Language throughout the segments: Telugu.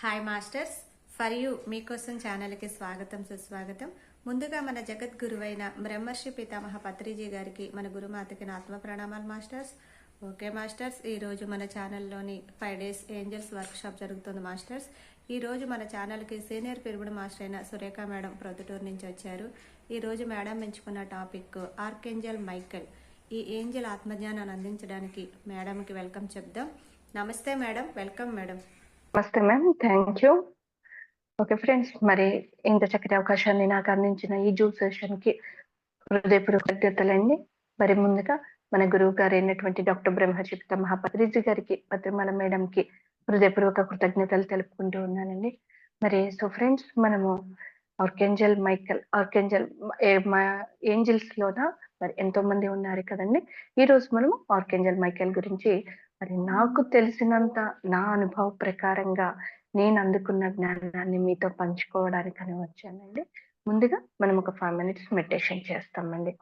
హాయ్ మాస్టర్స్, ఫర్ యూ మీకోసం ఛానల్కి స్వాగతం సుస్వాగతం. ముందుగా మన జగద్గురువైన బ్రహ్మర్షి పితామహ పత్రిజీ గారికి, మన గురుమాతకి నా ఆత్మ ప్రణామాలు మాస్టర్స్. ఓకే మాస్టర్స్, ఈరోజు మన ఛానల్లోని 5 days ఏంజల్స్ వర్క్షాప్ జరుగుతుంది మాస్టర్స్. ఈరోజు మన ఛానల్కి సీనియర్ పిరమిడ్ మాస్టర్ అయిన సురేఖ మేడం ప్రొద్దుటూరు నుంచి వచ్చారు. ఈరోజు మేడం ఎంచుకున్న టాపిక్ ఆర్కేంజల్ మైకెల్. ఈ ఏంజల్ ఆత్మజ్ఞానాన్ని అందించడానికి మేడంకి వెల్కమ్ చెప్దాం. నమస్తే మేడం, వెల్కమ్ మేడం. నమస్తే ma'am, thank you. Okay friends, మరి ఇంత చక్కటి అవకాశాన్ని నాకు అందించిన ఈ జూమ్ సెషన్ కి హృదయపూర్వక కృతజ్ఞతలండి. మరి ముందుగా మన గురువు గారు అయినటువంటి డాక్టర్ బ్రహ్మర్షి పితామహ పత్రిజీ గారికి, పత్రిమల మేడం కి హృదయపూర్వక కృతజ్ఞతలు తెలుపుకుంటూ ఉన్నానండి. మరి సో ఫ్రెండ్స్, మనము ఆర్కేంజల్ మైకెల్, ఏంజల్స్ లోన మరి ఎంతో మంది ఉన్నారు కదండి. ఈ రోజు మనము ఆర్కేంజల్ మైకెల్ గురించి మరి నాకు తెలిసినంత నా అనుభవ ప్రకారంగా నేను అందుకున్న జ్ఞానాన్ని మీతో పంచుకోవడానికని వచ్చానండి. ముందుగా మనం ఒక 5 minutes మెడిటేషన్ చేస్తామండి.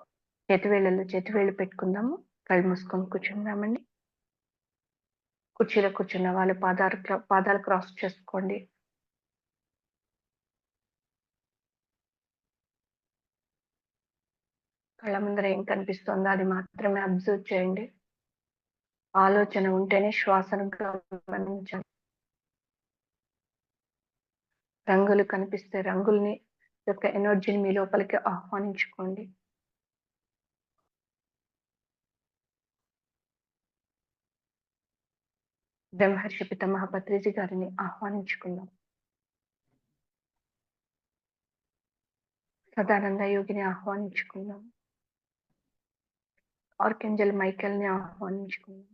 చేతివేళ్ళు పెట్టుకుందాము, కళ్ళు మూసుకొని కూర్చుందామండి. కుర్చీలో కూర్చున్న వాళ్ళు పాదాలు క్రాస్ చేసుకోండి. కళ్ళ ముందర ఏం కనిపిస్తుందో అది మాత్రమే అబ్జర్వ్ చేయండి. ఆలోచన ఉంటేనే శ్వాసను గమనించండి. రంగులు కనిపిస్తే రంగుల్ని యొక్క ఎనర్జీని మీ లోపలికి ఆహ్వానించుకోండి. బ్రహ్మర్షి పితామహ పత్రిజీ గారిని ఆహ్వానించుకుందాం. సదానంద యోగిని ఆహ్వానించుకుందాం. ఆర్కేంజల్ మైకెల్ ని ఆహ్వానించుకుందాం.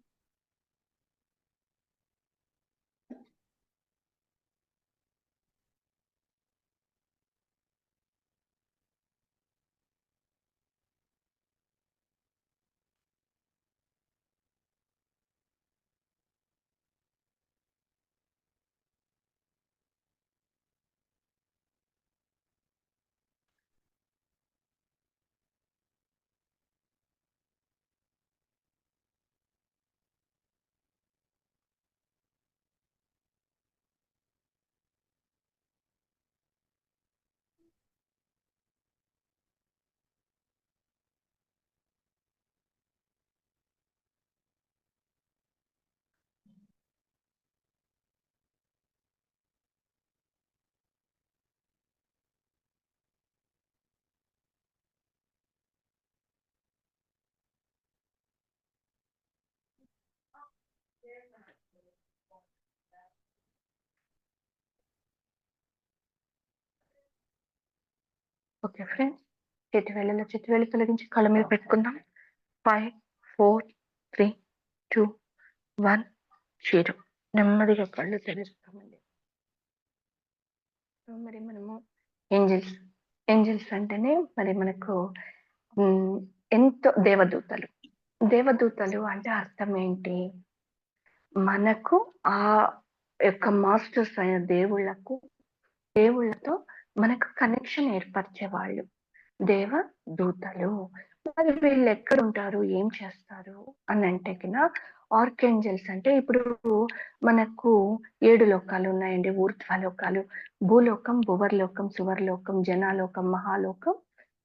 ఓకే ఫ్రెండ్స్, చేతివేళ్ళు తొలగించి కళ్ళ మీద పెట్టుకుందాం. 5, 4, 3, 2, 1, 0. నెమ్మదిగా కళ్ళు తెరుస్తామండి. మరి మనము ఏంజల్స్ అంటేనే మరి మనకు ఎంతో దేవదూతలు అంటే అర్థం ఏంటి? మనకు ఆ యొక్క మాస్టర్స్ అయిన దేవుళ్ళతో మనకు కనెక్షన్ ఏర్పరిచే వాళ్ళు దేవదూతలు. మరి వీళ్ళు ఎక్కడ ఉంటారు, ఏం చేస్తారు అని అంటే కినా, ఆర్కేంజల్స్ అంటే ఇప్పుడు మనకు 7 లోకాలు ఉన్నాయండి. ఊర్ధ్వలోకాలు, భూలోకం, భువర్లోకం, సువర్లోకం, జనాలోకం, మహాలోకం,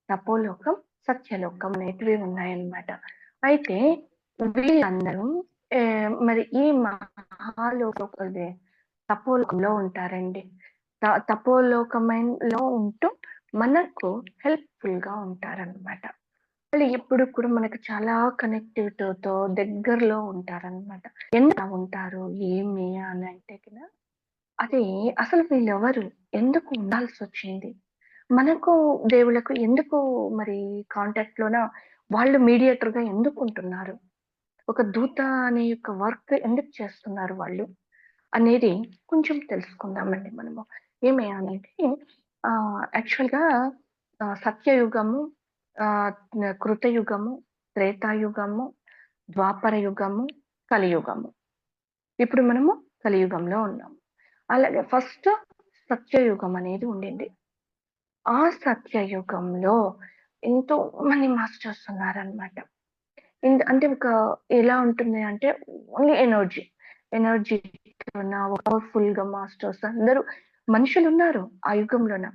తపోలోకం, సత్యలోకం అనేటివి ఉన్నాయన్నమాట. అయితే వీళ్ళందరూ మరి ఈ తపోలోకంలో ఉంటారండి. తపోలోకమైనలో ఉంటూ మనకు హెల్ప్ఫుల్ గా ఉంటారన్నమాట. వాళ్ళు ఎప్పుడు కూడా మనకు చాలా కనెక్టివిటీతో దగ్గరలో ఉంటారన్నమాట. ఎందుకు ఉంటారు ఏమి అని అంటే కదా, అది అసలు వీళ్ళెవరు, ఎందుకు ఉండాల్సి వచ్చింది, మనకు దేవుళ్ళకు ఎందుకు మరి కాంటాక్ట్ లోన వాళ్ళు మీడియేటర్ గా ఎందుకు ఉంటున్నారు, ఒక దూత అనే యొక్క వర్క్ ఎందుకు చేస్తున్నారు వాళ్ళు అనేది కొంచెం తెలుసుకుందామండి మనము. ఏమి అనేది యాక్చువల్ గా సత్యయుగము, కృతయుగము, త్రేతాయుగము, ద్వాపర యుగము, కలియుగము. ఇప్పుడు మనము కలియుగంలో ఉన్నాము. అలాగే ఫస్ట్ సత్యయుగం అనేది ఉండింది. ఆ సత్యయుగంలో ఎంతో మంది మాస్టర్స్ ఉన్నారనమాట. అంటే ఒక ఎలా ఉంటుంది అంటే ఓన్లీ ఎనర్జీ ఉన్న పవర్ఫుల్ గా మాస్టర్స్ అందరూ మనుషులున్నారు ఆ యుగంలోన.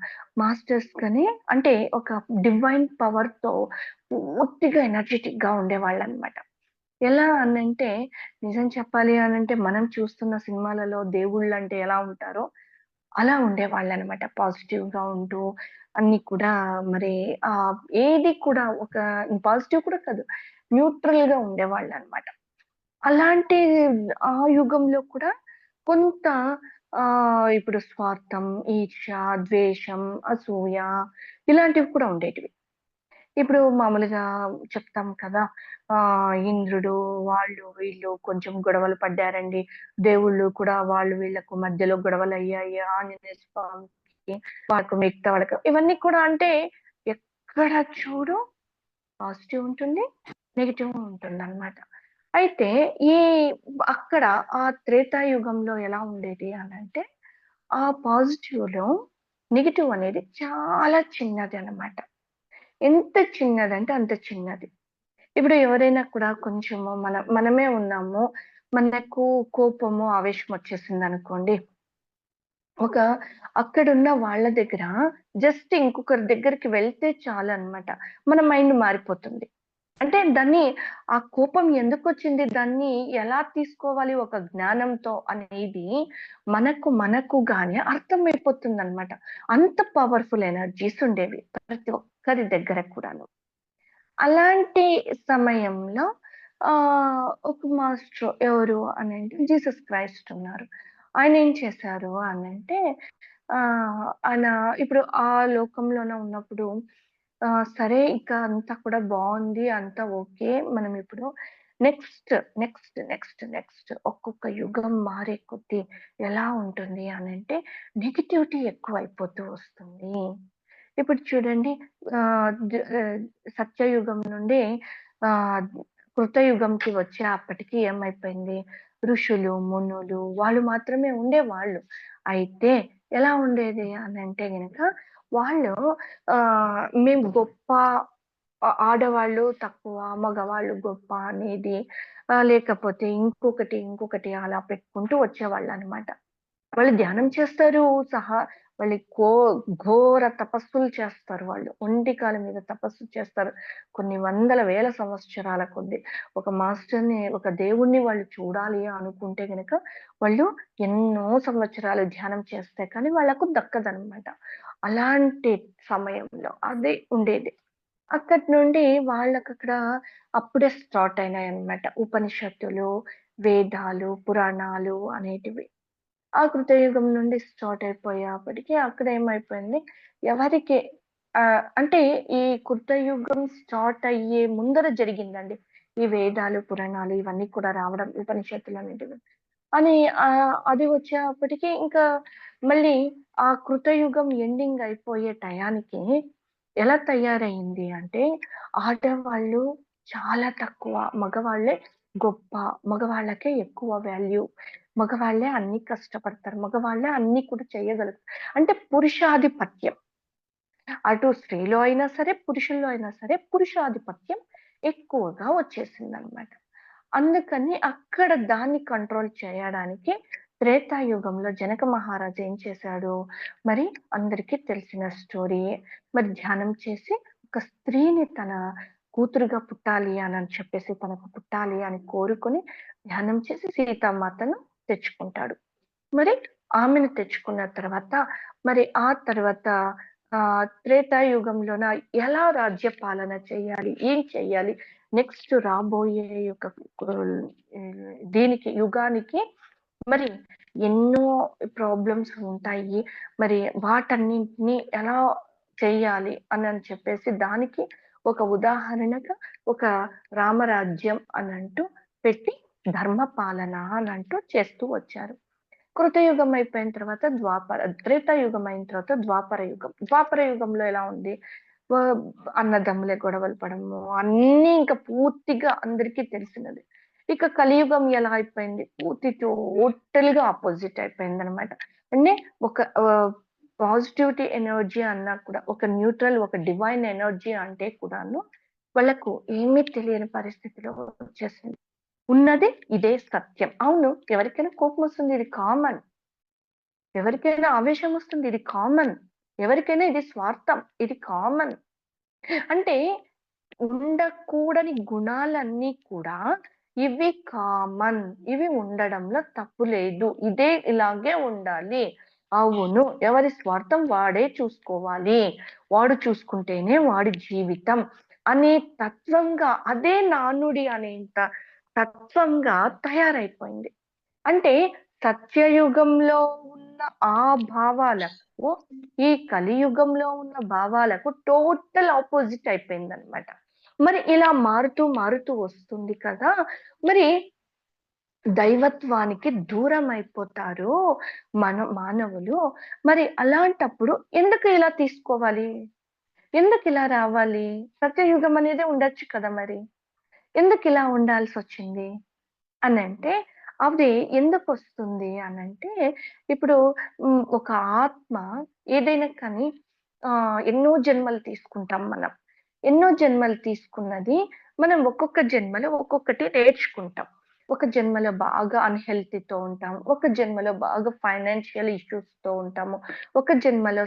మాస్టర్స్ కానీ అంటే ఒక డివైన్ పవర్ తో పూర్తిగా ఎనర్జెటిక్ గా ఉండేవాళ్ళనమాట. ఎలా అనంటే నిజం చెప్పాలి అనంటే మనం చూస్తున్న సినిమాలలో దేవుళ్ళంటే ఎలా ఉంటారో అలా ఉండేవాళ్ళనమాట. పాజిటివ్‌గా ఉంటూ అన్నీ కూడా మరి ఏది కూడా ఒక పాజిటివ్ కూడా కాదు. న్యూట్రల్‌గా ఉండేవాళ్ళనమాట. అలాంటి ఆ యుగంలో కూడా కొంత ఇప్పుడు స్వార్థం, ఈర్ష్య, ద్వేషం, అసూయ ఇలాంటివి కూడా ఉండేటివి. ఇప్పుడు మామూలుగా చెప్తాం కదా! ఇంద్రుడు వాళ్ళు వీళ్ళు కొంచెం గొడవలు పడ్డారండి. దేవుళ్ళు కూడా వాళ్ళు వీళ్ళకు మధ్యలో గొడవలయ్యాయి. ఆంజనేయ స్వామికి వాళ్ళకు మిగతా వాళ్ళకి ఇవన్నీ కూడా అంటే ఎక్కడ చూడు పాజిటివ్ ఉంటుంది. నెగెటివ్ ఉంటుందనమాట. అయితే ఈ అక్కడ ఆ త్రేతాయుగంలో ఎలా ఉండేది అనంటే, ఆ పాజిటివ్‌లో నెగెటివ్ అనేది చాలా చిన్నదనమాట. ఎంత చిన్నదంటే అంత చిన్నది. ఇప్పుడు ఎవరైనా కూడా కొంచెము మనమే ఉన్నాము. మనకు కోపము, ఆవేశం వచ్చేసిందనుకోండి. ఒక అక్కడున్న వాళ్ళ దగ్గర జస్ట్ ఇంకొకరి దగ్గరికి వెళ్తే చాలనమాట. మన మైండ్ మారిపోతుంది. అంటే ఆ కోపం ఎందుకొచ్చింది? దాన్ని ఎలా తీసుకోవాలి ఒక జ్ఞానంతో అనేది మనకుగానే అర్థమైపోతుందనమాట. అంత పవర్‌ఫుల్ ఎనర్జీస్ ఉండేవి. ప్రతి ఒక్కరి దగ్గర కూడాను. అలాంటి సమయంలో ఒక మాస్టర్ ఎవరు అనంటే జీసస్ క్రైస్ట్ ఉన్నారు. ఆయనేం చేశారు అనంటే ఆయన ఇప్పుడు ఆ లోకంలోనే ఉన్నప్పుడు సరే ఇక అంతా కూడా బావుంది. అంతా ఓకే. మనం ఇప్పుడు నెక్స్ట్ ఒక్కొక్క యుగం మారే కొద్దీ ఎలా ఉంటుంది అనంటే నెగటివిటీ ఎక్కువైపోతూ వస్తుంది. ఇప్పుడు చూడండి సత్యయుగం నుండి ఆహ్, కృతయుగంకి అప్పటికి ఏమైపోయింది? ఋషులు, మునులు వాళ్ళు మాత్రమే ఉండేవాళ్ళు. అయితే ఎలా ఉండేది అనంటే గనక వాళ్ళు మేము గొప్ప ఆడవాళ్ళు తక్కువ, మగవాళ్ళు గొప్ప అనేది లేకపోతే ఇంకొకటి అలా పెట్టుకుంటూ వచ్చేవాళ్ళనమాట. వాళ్ళు ధ్యానం చేస్తారు సహా వాళ్ళు ఘోర తపస్సులు చేస్తారు వాళ్ళు. ఒంటి కాళ్ళ మీద తపస్సు చేస్తారు. కొన్ని వందల వేల సంవత్సరాల కొద్దీ. ఒక మాస్టర్‌ని, ఒక దేవుడిని వాళ్ళు చూడాలి అనుకుంటే గనక వాళ్ళు ఎన్నో సంవత్సరాలు ధ్యానం చేస్తే కానీ వాళ్ళకు దక్కదనమాట. అలాంటి సమయంలో అది ఉండేది. అక్కడి నుండి వాళ్ళకక్కడ అప్పుడే స్టార్ట్ అయినాయన్నమాట. ఉపనిషత్తులు, వేదాలు, పురాణాలు అనేటివి. ఆ కృతయుగం నుండి స్టార్ట్ అయిపోయేప్పటికి అక్కడ ఏమైపోయింది, ఎవరికి అంటే ఈ కృతయుగం స్టార్ట్ అయ్యే ముందర జరిగిందండి. ఈ వేదాలు, పురాణాలు ఇవన్నీ కూడా రావడం, ఉపనిషత్తులనేటివి. అని అది వచ్చేప్పటికి ఇంకా మళ్ళీ ఆ కృతయుగం ఎండింగ్ అయిపోయే టయానికి ఎలా తయారయింది అంటే, ఆడవాళ్ళు చాలా తక్కువ, మగవాళ్ళే గొప్ప, మగవాళ్ళకే ఎక్కువ వాల్యూ. మగవాళ్ళే అన్నీ కష్టపడతారు. మగవాళ్ళే అన్నీ కూడా చేయగలుగుతారు. అంటే పురుషాధిపత్యం. అటు స్త్రీలో అయినా సరే, పురుషుల్లో అయినా సరే పురుషాధిపత్యం ఎక్కువగా వచ్చేసిందనమాట. అందుకని అక్కడ దాన్ని కంట్రోల్ చేయడానికి త్రేతాయుగంలో జనక మహారాజు ఏం చేశాడు? మరి అందరికీ తెలిసిన స్టోరీయే. మరి ధ్యానం చేసి ఒక స్త్రీని తన కూతురుగా పుట్టాలి అని చెప్పేసి తనకు పుట్టాలి అని కోరుకొని ధ్యానం చేసి సీతామాతను తెచ్చుకుంటాడు. మరి ఆమెను తెచ్చుకున్న తర్వాత, మరి ఆ తర్వాత త్రేతాయుగంలోన ఎలా రాజ్య పాలన చేయాలి? ఏం చేయాలి? నెక్స్ట్ రాబోయే యొక్క దీనికి యుగానికి మరి ఎన్నో ప్రాబ్లమ్స్ ఉంటాయి. మరి వాటన్నింటిని ఎలా చేయాలి అని చెప్పేసి దానికి ఒక ఉదాహరణగా ఒక రామరాజ్యం అనంటూ పెట్టి ధర్మ పాలన అనంటూ చేస్తూ వచ్చారు. కృతయుగం అయిపోయిన తర్వాత త్రేతాయుగం అయిన తర్వాత ద్వాపర యుగం. ద్వాపర యుగంలో ఎలా ఉంది? వ అన్నదమ్ములే గొడవలు పడము. అన్నీ ఇంకా పూర్తిగా అందరికీ తెలిసినది. ఇక కలియుగం ఎలా అయిపోయింది? టోటల్‌గా అపోజిట్ అయిపోయిందనమాట. అంటే ఒక పాజిటివిటీ ఎనర్జీ అన్నా కూడా ఒక న్యూట్రల్, ఒక డివైన్ ఎనర్జీ అంటే కూడాను వాళ్ళకు ఏమీ తెలియని పరిస్థితిలో వచ్చేసింది. ఉన్నది ఇదే సత్యం. అవును, ఎవరికైనా కోపం వస్తుంది, ఇది కామన్. ఎవరికైనా ఆవేశం వస్తుంది, ఇది కామన్. ఎవరికైనా ఇది స్వార్థం, ఇది కామన్. అంటే ఉండకూడని గుణాలన్నీ కూడా ఇవి కామన్. ఇవి ఉండడంలో తప్పు లేదు. ఇదే ఇలాగే ఉండాలి. అవును, ఎవరి స్వార్థం వాడే చూసుకోవాలి. వాడు చూసుకుంటేనే వాడి జీవితం అనే తత్వంగా, అదే నానుడి అనేంత తత్వంగా తయారైపోయింది. అంటే సత్యయుగంలో ఉన్న ఆ భావాలకు, ఈ కలియుగంలో ఉన్న భావాలకు టోటల్ ఆపోజిట్ అయిపోయిందనమాట. మరి ఇలా మారుతూ మారుతూ వస్తుంది కదా! మరి దైవత్వానికి దూరం అయిపోతారు మానవులు. మరి అలాంటప్పుడు ఎందుకు ఇలా తీసుకోవాలి? ఎందుకు ఇలా రావాలి? సత్యయుగం అనేది ఉండొచ్చు కదా మరి. ఎందుకు ఇలా ఉండాల్సొచ్చింది? అనంటే, అది ఎందుకొస్తుంది అనంటే, ఇప్పుడు ఒక ఆత్మ ఏదైనా కానీ ఎన్నో జన్మలు తీసుకుంటాం మనం. ఎన్నో జన్మలు తీసుకున్నది మనం ఒక్కొక్క జన్మలో ఒక్కొక్కటి నేర్చుకుంటాం. ఒక జన్మలో బాగా అన్‌హెల్తీతో ఉంటాం. ఒక జన్మలో బాగా ఫైనాన్షియల్ ఇష్యూస్‌తో ఉంటాము. ఒక జన్మలో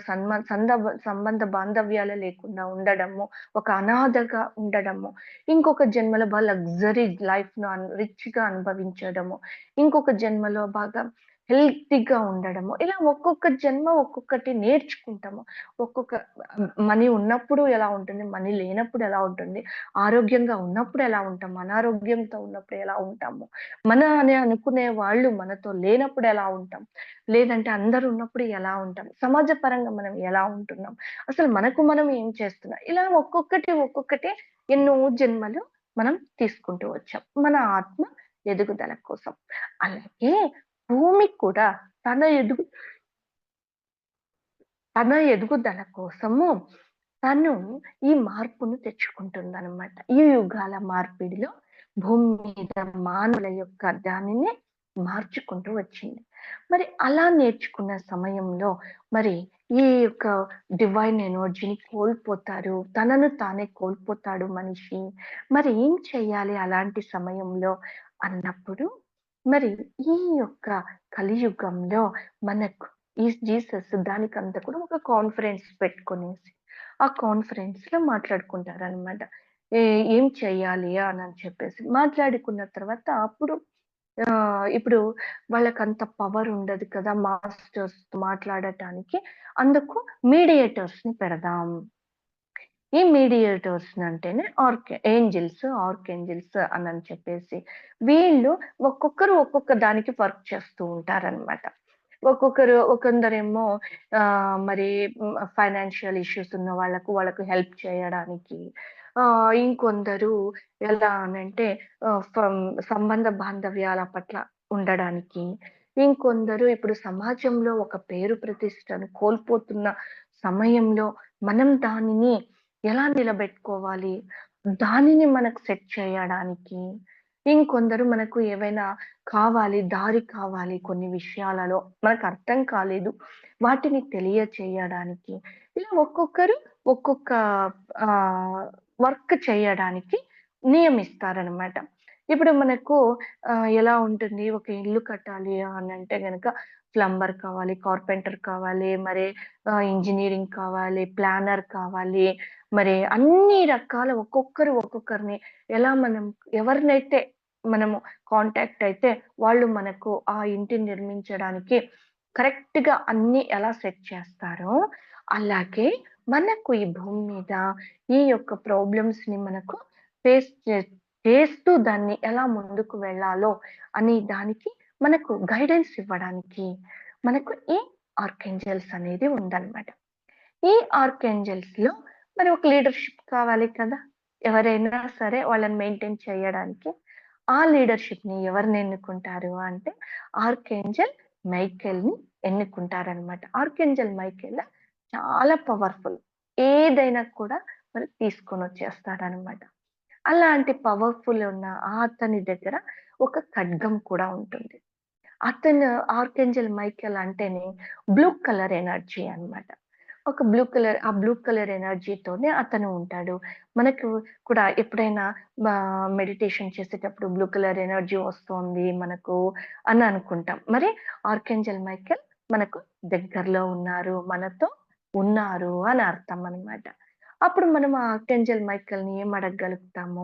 సంబంధ బాంధవ్యాలు లేకుండా ఉండడము, ఒక అనాథగా ఉండడము. ఇంకొక జన్మలో లగ్జరీ లైఫ్‌ను రిచ్‌గా అనుభవించడము. ఇంకొక జన్మలో బాగా హెల్తీగా ఉండడము. ఇలా ఒక్కొక్క జన్మ ఒక్కొక్కటి నేర్చుకుంటాము. ఒక్కొక్క మనీ ఉన్నప్పుడు ఎలా ఉంటుంది? మనీ లేనప్పుడు ఎలా ఉంటుంది? ఆరోగ్యంగా ఉన్నప్పుడు ఎలా ఉంటాం? అనారోగ్యంతో ఉన్నప్పుడు ఎలా ఉంటాము? మన అని అనుకునే వాళ్ళు మనతో లేనప్పుడు ఎలా ఉంటాం? లేదంటే అందరూ ఉన్నప్పుడు ఎలా ఉంటాం? సమాజ పరంగా మనం ఎలా ఉంటున్నాం? అసలు మనకు మనం ఏం చేస్తున్నాం? ఇలా ఒక్కొక్కటి, ఒక్కొక్కటి ఎన్నో జన్మలు మనం తీసుకుంటూ వచ్చాం. మన ఆత్మ ఎదుగుదల కోసం. అలాగే భూమి కూడా తన ఎదుగు తన ఎదుగుదల కోసము తను ఈ మార్పును తెచ్చుకుంటుందనమాట. ఈ యుగాల మార్పిడిలో భూమి మీద మానవుల యొక్క దానిని మార్చుకుంటూ వచ్చింది. మరి అలా నేర్చుకున్న సమయంలో మరి ఈ యొక్క డివైన్ ఎనర్జీని కోల్పోతారు. తనను తానే కోల్పోతాడు మనిషి. మరి ఏం చేయాలి అలాంటి సమయంలో అన్నప్పుడు, మరి ఈ యొక్క కలియుగంలో మనకు ఈ జీసస్ దానికంతా కూడా ఒక కాన్ఫరెన్స్ పెట్టుకొనేసి, ఆ కాన్ఫరెన్స్‌లో మాట్లాడుకుంటారనమాట. ఏ ఏం చేయాలి అని చెప్పేసి. మాట్లాడుకున్న తర్వాత అప్పుడు ఇప్పుడు వాళ్ళకంత పవర్ ఉండదు కదా! మాస్టర్స్‌తో మాట్లాడటానికి. అందుకు మీడియేటర్స్‌ని పెడదాం. ఈ మీడియేటర్స్ అంటేనే ఆర్కేంజెల్స్ అనని చెప్పేసి. వీళ్ళు ఒక్కొక్కరు ఒక్కొక్క దానికి వర్క్ చేస్తూ ఉంటారనమాట. కొందరేమో మరి ఫైనాన్షియల్ ఇష్యూస్ ఉన్న వాళ్ళకు హెల్ప్ చేయడానికి. ఇంకొందరు ఎలా అనంటే ఆహ్, ఫం సంబంధ బాంధవ్యాల పట్ల ఉండడానికి. ఇంకొందరు ఇప్పుడు సమాజంలో ఒక పేరు ప్రతిష్టను కోల్పోతున్న సమయంలో మనం దానిని ఎలా నిలబెట్టుకోవాలి? దానిని మనకు సెట్ చేయడానికి. ఇంకొందరు మనకు ఏవైనా దారి కావాలి కొన్ని విషయాలలో. మనకర్థం కాలేదు. వాటిని తెలియచేయడానికి. ఇలా ఒక్కొక్కరు ఒక్కొక్క ఆహ్, వర్క్ చేయడానికి నియమిస్తారనమాట. ఇప్పుడు మనకు ఎలా ఉంటుంది? ఒక ఇల్లు కట్టాలి అనంటే గనక ప్లంబర్ కావాలి, కార్పెంటర్ కావాలి, మరి ఇంజినీరింగ్ కావాలి, ప్లానర్ కావాలి. మరి అన్ని రకాల ఒక్కొక్కరిని ఎలా మనం ఎవరినైతే మనము కాంటాక్ట్ అయితే వాళ్ళు మనకు ఆ ఇంటిని నిర్మించడానికి కరెక్ట్‌గా అన్నీ ఎలా సెట్ చేస్తారో, అలాగే మనకు ఈ భూమి మీద ఈ యొక్క ప్రాబ్లమ్స్‌ని మనకు ఫేస్ చే చేస్తూ దాన్ని ఎలా ముందుకు వెళ్ళాలో అనే దానికి మనకు గైడెన్స్ ఇవ్వడానికి మనకు ఈ ఆర్కేంజెల్స్ అనేది ఉందన్నమాట. ఈ ఆర్కేంజెల్స్‌లో మరి ఒక లీడర్‌షిప్ కావాలి కదా! ఎవరైనా సరే వాళ్ళని మెయింటైన్ చేయడానికి. ఆ లీడర్‌షిప్‌ని ఎవరిని ఎన్నుకుంటారు అంటే ఆర్కేంజెల్ మైకేల్‌ని ఎన్నుకుంటారనమాట. ఆర్కేంజెల్ మైకేల్ చాలా పవర్‌ఫుల్. ఏదైనా కూడా మరి తీసుకొనొచ్చేస్తాడనమాట. అలాంటి పవర్‌ఫుల్ ఉన్న అతని దగ్గర ఒక ఖడ్గం కూడా ఉంటుంది. అతను ఆర్కేంజెల్ మైకేల్ అంటేనే బ్లూ కలర్ ఎనర్జీ అన్నమాట. ఒక బ్లూ కలర్ ఎనర్జీతోనే అతను ఉంటాడు. మనకు కూడా ఎప్పుడైనా మెడిటేషన్ చేసేటప్పుడు బ్లూ కలర్ ఎనర్జీ వస్తోంది మనకు అని అనుకుంటాం. మరి ఆర్కేంజెల్ మైకేల్ మనకు దగ్గరలో ఉన్నారు, మనతో ఉన్నారు అని అర్థం అన్నమాట. అప్పుడు మనం ఆ ఆర్కేంజెల్ మైకేల్‌ని ఏం అడగగలుగుతాము?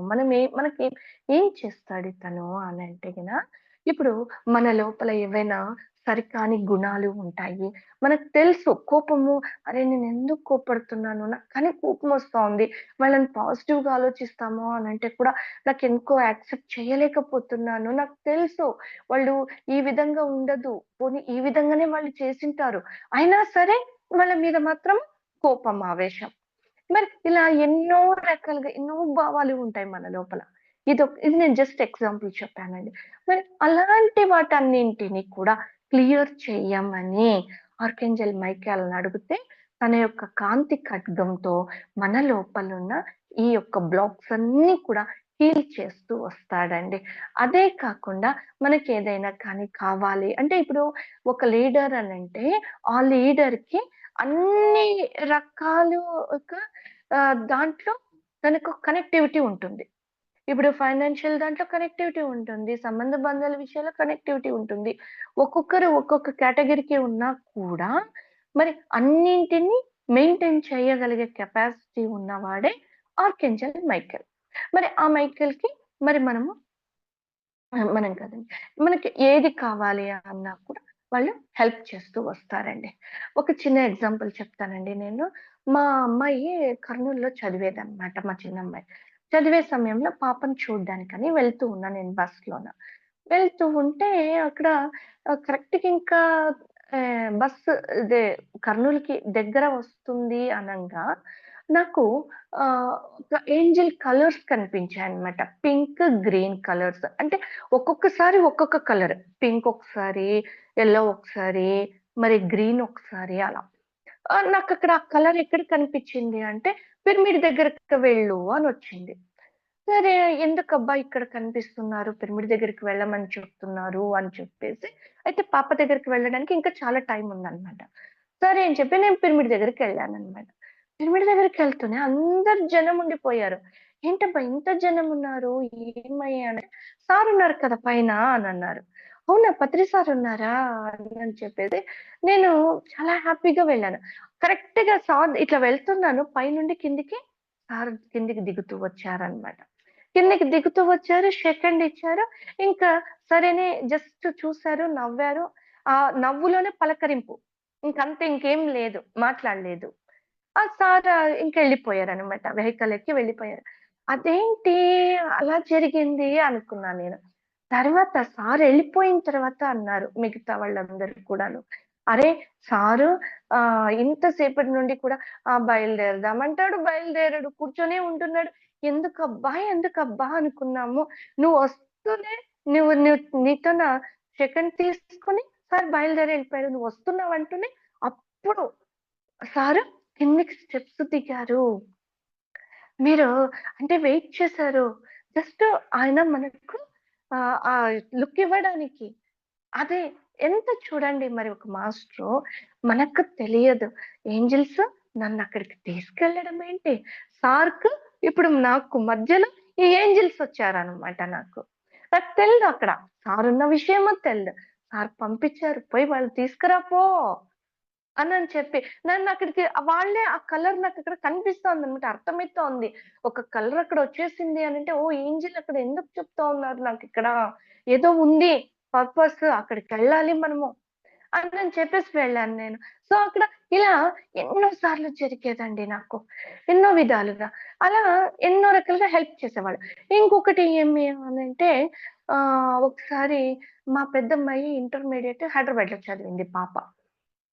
మనకి ఏం చేస్తాడు ఇతను అనంటే ఇప్పుడు మన లోపల ఏవైనా సరికాని గుణాలు ఉంటాయి. మనకు తెలుసు కోపము, అరే! నేనెందుకు కోప్పడుతున్నాను? కానీ కోపమొస్తోంది. వాళ్ళని పాజిటివ్‌గా ఆలోచిస్తాము అనంటే కూడా నాకెందుకో యాక్సెప్ట్ చేయలేకపోతున్నాను. నాకు తెలుసు వాళ్ళు ఈ విధంగా ఉండదు. పోనీ ఈ విధంగానే వాళ్ళు చేసుంటారు. అయినా సరే వాళ్ళ మీద మాత్రం కోపం, ఆవేశం. మరి ఇలా ఎన్నో రకాలుగా ఎన్నో భావాలు ఉంటాయి మన లోపల. ఇది నేను జస్ట్ ఎగ్జాంపుల్ చెప్పానండి. మరి అలాంటి వాటన్నింటిని కూడా క్లియర్ చెయ్యమని ఆర్కేంజెల్ మైకేల్‌ని అడిగితే తన యొక్క కాంతి ఖడ్గంతో మన లోపలున్న ఈ యొక్క బ్లాక్స్ అన్నీ కూడా హీల్ చేస్తూ వస్తాడండి. అదే కాకుండా మనకేదైనా కానీ కావాలి అంటే ఇప్పుడు ఒక లీడర్ అనంటే ఆ లీడర్‌కి అన్ని రకాలుగా దాంట్లో తనకు కనెక్టివిటీ ఉంటుంది. ఇప్పుడు ఫైనాన్షియల్ దాంట్లో కనెక్టివిటీ ఉంటుంది. సంబంధ బంధాల విషయాల్లో కనెక్టివిటీ ఉంటుంది. ఒక్కొక్కరు ఒక్కొక్క కేటగరీకి ఉన్నా కూడా మరి అన్నింటిని మెయింటైన్ చేయగలిగే కెపాసిటీ ఉన్నవాడే ఆర్కేంజెల్ మైకేల్. మరి ఆ మైకేల్‌కి మరి మనం కాదండి. మనకి ఏది కావాలి అన్నా కూడా వాళ్ళు హెల్ప్ చేస్తూ వస్తారండి. ఒక చిన్న ఎగ్జాంపుల్ చెప్తానండి నేను. మా అమ్మాయి కర్నూలులో చదివేదనమాట మా చిన్నమ్మాయి. చదివే సమయంలో పాపను చూడ్డానికని వెళ్తూ ఉన్నా నేను బస్‌లోన. వెళ్తూ ఉంటే అక్కడ కరెక్ట్‌గా ఇంకా బస్సు ఇదే కర్నూలుకి దగ్గర వస్తుంది అనంగా నాకు ఒక ఏంజెల్ కలర్స్ కనిపించాయన్నమాట. Pink, green colours. అంటే ఒక్కొక్కసారి ఒక్కొక్క కలర్. పింక్ ఒకసారి, యెల్లో ఒకసారి, మరి గ్రీన్ ఒకసారి అలా. నాకక్కడ ఆ కలర్ ఎక్కడ కనిపించింది అంటే, పిరమిడ్ దగ్గరకి వెళ్ళు అనొచ్చింది. సరే ఎందుకబ్బా ఇక్కడ కనిపిస్తున్నారు, పిరమిడ్ దగ్గరికి వెళ్ళమని చెప్తున్నారు అని చెప్పేసి, అయితే పాప దగ్గరికి వెళ్ళడానికి ఇంకా చాలా టైం ఉందన్నమాట. సరే అని చెప్పి నేను పిరమిడ్ దగ్గరికెళ్ళానన్నమాట. పిరమిడ్ దగ్గరికెళ్తూనే అందరు జనం ఉండిపోయారు. ఏంటబ్బా ఇంత జనం ఉన్నారు, ఏమయ్యా అంటే, "సార్ ఉన్నారు కదా పైన" అనన్నారు. అవునా! పత్రి సార్ ఉన్నారా? అని చెప్పేసి నేను చాలా హ్యాపీగా వెళ్ళాను. కరెక్ట్‌గా సార్ ఇట్లా వెళ్తున్నాను పైనుండి కిందకి సార్ కిందకి దిగుతూ వచ్చారన్నమాట. కిందకి దిగుతూ వచ్చారు. షేక్ హ్యాండ్ ఇచ్చారు. ఇంకా సరేనే జస్ట్ చూసారు, నవ్వారు. ఆ నవ్వులోనే పలకరింపు. ఇంకంతే ఇంకేం లేదు. మాట్లాడలేదు. ఆ సార్ ఇంకెళ్ళిపోయారనమాట. వెహికల్ ఎక్కి వెళ్ళిపోయారు. అదేంటి అలా జరిగింది అనుకున్నా నేను. తర్వాత సార్ ఎళ్ళిపోయిన తర్వాత అన్నారు మిగతా వాళ్ళందరూ కూడాను. "అరే! సారు ఇంత సేపటి నుండి కూడా బయలుదేరదామంటాడు, బయలుదేరడు. కూర్చొనే ఉంటున్నాడు. ఎందుకబ్బా అనుకున్నాము. నువ్వొస్తూనే నీతోన సెకండ్ తీసుకొని సార్ బయలుదేరి ఎళ్ళిపోయారు. నువ్వొస్తున్నావంటూనే అప్పుడు సారు కిందకి స్టెప్స్ దిగారు. మీరు అంటే వెయిట్ చేశారు. జస్ట్ ఆయన మనకు ఆ లుక్ ఇవ్వడానికి. అదే ఎంత చూడండి మరి ఒక మాస్టరు మనకు తెలియదు. ఏంజెల్స్ నన్నక్కడికి తీసుకెళ్ళడం ఏంటి? సార్‌కు ఇప్పుడు నాకు మధ్యలో ఈ ఏంజెల్స్ వచ్చారనమాట నాకు. నాకు తెలీదు అక్కడ. సారున్న విషయము తెలీదు. సార్ పంపించారు. "పోయి వాళ్ళని తీసుకురా పో" అనని చెప్పి నన్నక్కడికి వాళ్ళే ఆ కలర్ నాకక్కడ కనిపిస్తోందనమాట. అర్థమైతోంది. ఒక కలర్ అక్కడ వచ్చేసింది అనంటే, ఓహ్! ఏంజెల్ అక్కడ ఎందుకు చెప్తా ఉన్నారు నాకిక్కడ. ఏదో ఉంది పర్పస్ అక్కడికెళ్ళాలి మనము అని చెప్పేసి వెళ్ళాను నేను. సో, అక్కడ ఇలా ఎన్నో సార్లు జరిగేదండి నాకు. ఎన్నో విధాలుగా. అలా ఎన్నో రకాలుగా హెల్ప్ చేసేవాళ్ళు. ఇంకొకటి ఏమి అనంటే ఒకసారి మా పెద్దమ్మాయి ఇంటర్మీడియేట్ హైదరాబాద్‌లో చదివింది పాప.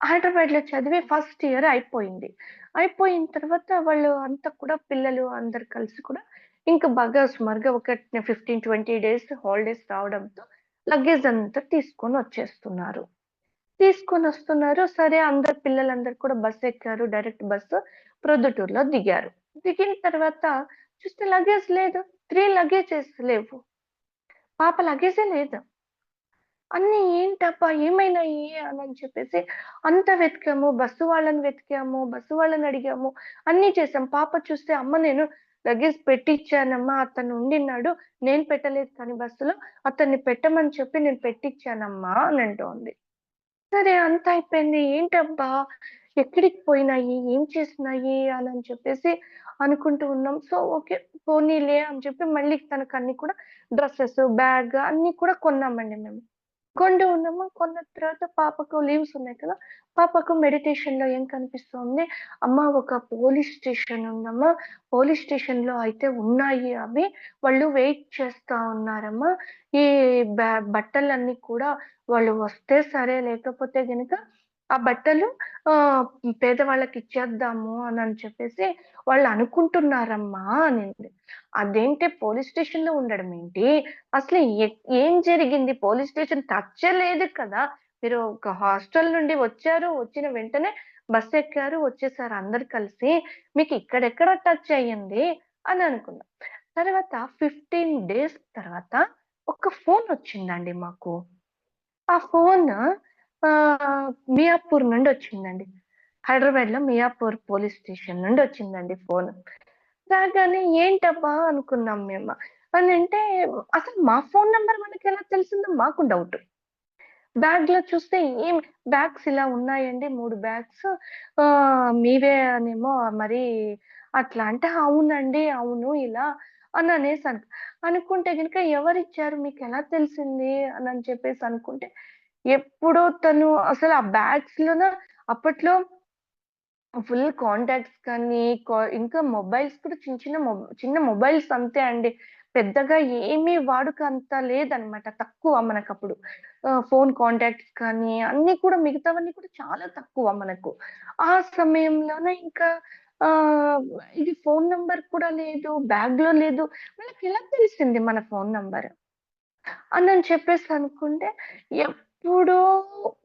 హైదరాబాద్‌లో చదివి ఫస్ట్ ఇయర్ అయిపోయింది. అయిపోయిన తర్వాత వాళ్ళు అంతా కూడా పిల్లలు అందరూ కలిసి కూడా ఇంకా బాగా సుమారుగా ఒక 15, 20 డేస్ హాలిడేస్ రావడంతో లగేజ్ అంతా తీసుకొనొచ్చేస్తున్నారు. తీసుకొనొస్తున్నారు. సరే అందరు పిల్లలందరూ కూడా బస్ ఎక్కారు. డైరెక్ట్ బస్సు ప్రొద్దుటూరులో దిగారు. దిగిన తర్వాత చూస్తే లగేజ్ లేదు. 3 లగేజెస్ లేవు. పాప లగేజే లేదు. అన్నీ ఏంటబ్బా! ఏమైనాయి అని చెప్పేసి అంతా వెతికాము. బస్సు వాళ్ళని వెతికాము. బస్సు వాళ్ళని అడిగాము. అన్నీ చేసాం. పాప చూస్తే అమ్మ నేను లగేజ్ పెట్టిచ్చానమ్మా. అతను ఉండిన్నాడు. నేను పెట్టలేదు కానీ బస్సులో. అతన్ని పెట్టమని చెప్పి నేను పెట్టిచ్చానమ్మా అని అంటోంది. సరే అంతా అయిపోయింది. ఏంటబ్బా! ఎక్కడికి పోయినాయి? ఏం చేసినాయి? అని చెప్పేసి అనుకుంటూ ఉన్నాం. So, okay. పోనీలే అని చెప్పి మళ్ళీ తనకన్నీ కూడా డ్రెసెస్, బ్యాగ్ అన్నీ కూడా కొన్నామండి మేము. కొంటూ ఉన్నాము. కొన్న తర్వాత పాపకు లీవ్స్ ఉన్నాయి కదా! పాపకు మెడిటేషన్‌లో ఏం కనిపిస్తోంది, అమ్మ ఒక పోలీస్ స్టేషన్ ఉందమ్మా. పోలీస్ స్టేషన్‌లో అయితే ఉన్నాయి అవి. వాళ్ళు వెయిట్ చేస్తా ఉన్నారమ్మా. ఈ బట్టలన్నీ కూడా వాళ్ళు వస్తే సరే, లేకపోతే గనక ఆ బట్టలు ఆహ్, పేదవాళ్ళకిచ్చేద్దాము అని చెప్పేసి వాళ్ళు అనుకుంటున్నారమ్మా అనింది. అదేంటే పోలీస్ స్టేషన్‌లో ఉండడం ఏంటి? అసలు ఏం జరిగింది? పోలీస్ స్టేషన్ టచ్చే లేదు కదా! మీరు ఒక హాస్టల్ నుండి వచ్చారు. వచ్చిన వెంటనే బస్సెక్కారు, వచ్చేసారు అందరూ కలిసి. మీకు ఇక్కడెక్కడ టచ్ అయ్యింది అని అనుకున్నా. తర్వాత 15 డేస్ తర్వాత ఒక ఫోనొచ్చిందండి మాకు. ఆ ఫోను మియాపూర్ నుండొచ్చిందండి. హైదరాబాద్‌లో మియాపూర్ పోలీస్ స్టేషన్ నుండొచ్చిందండి ఫోను. రాగానే ఏంటబ్బా! అనుకున్నాం మేము. అనంటే అసలు మా ఫోను నంబర్ మనకెలా తెలిసిందో మాకు డౌటు. బ్యాగ్‌లో చూస్తే ఏం బ్యాగ్స్ ఇలా ఉన్నాయండి 3 బ్యాగ్స్. మీవే అనేమో మరి అట్లా అంటే, అవునండి. అవును. ఇలా అననేసాను. అనుకుంటే గనుక ఎవరిచ్చారు మీకెలా తెలిసింది అని చెప్పేసి అనుకుంటే, ఎప్పుడో తను అసలు ఆ బ్యాగ్స్‌లోన అప్పట్లో ఫుల్ కాంటాక్ట్స్ కానీ, ఇంకా మొబైల్స్ కూడా చిన్న మొబైల్స్ అంతే అండి. పెద్దగా ఏమీ వాడుక అంత లేదనమాట. తక్కువ మనకప్పుడు. ఫోను కాంటాక్ట్స్ కానీ, అన్నీ కూడా మిగతావన్నీ కూడా చాలా తక్కువ మనకు. ఆ సమయంలోన ఇంకా ఆహ్, ఇది ఫోను నంబర్ కూడా లేదు, బ్యాగ్‌లో లేదు. వాళ్ళకెలా తెలిసింది మన ఫోను నంబర్? అనని చెప్పేసి అనుకుంటే, ఎప్పుడో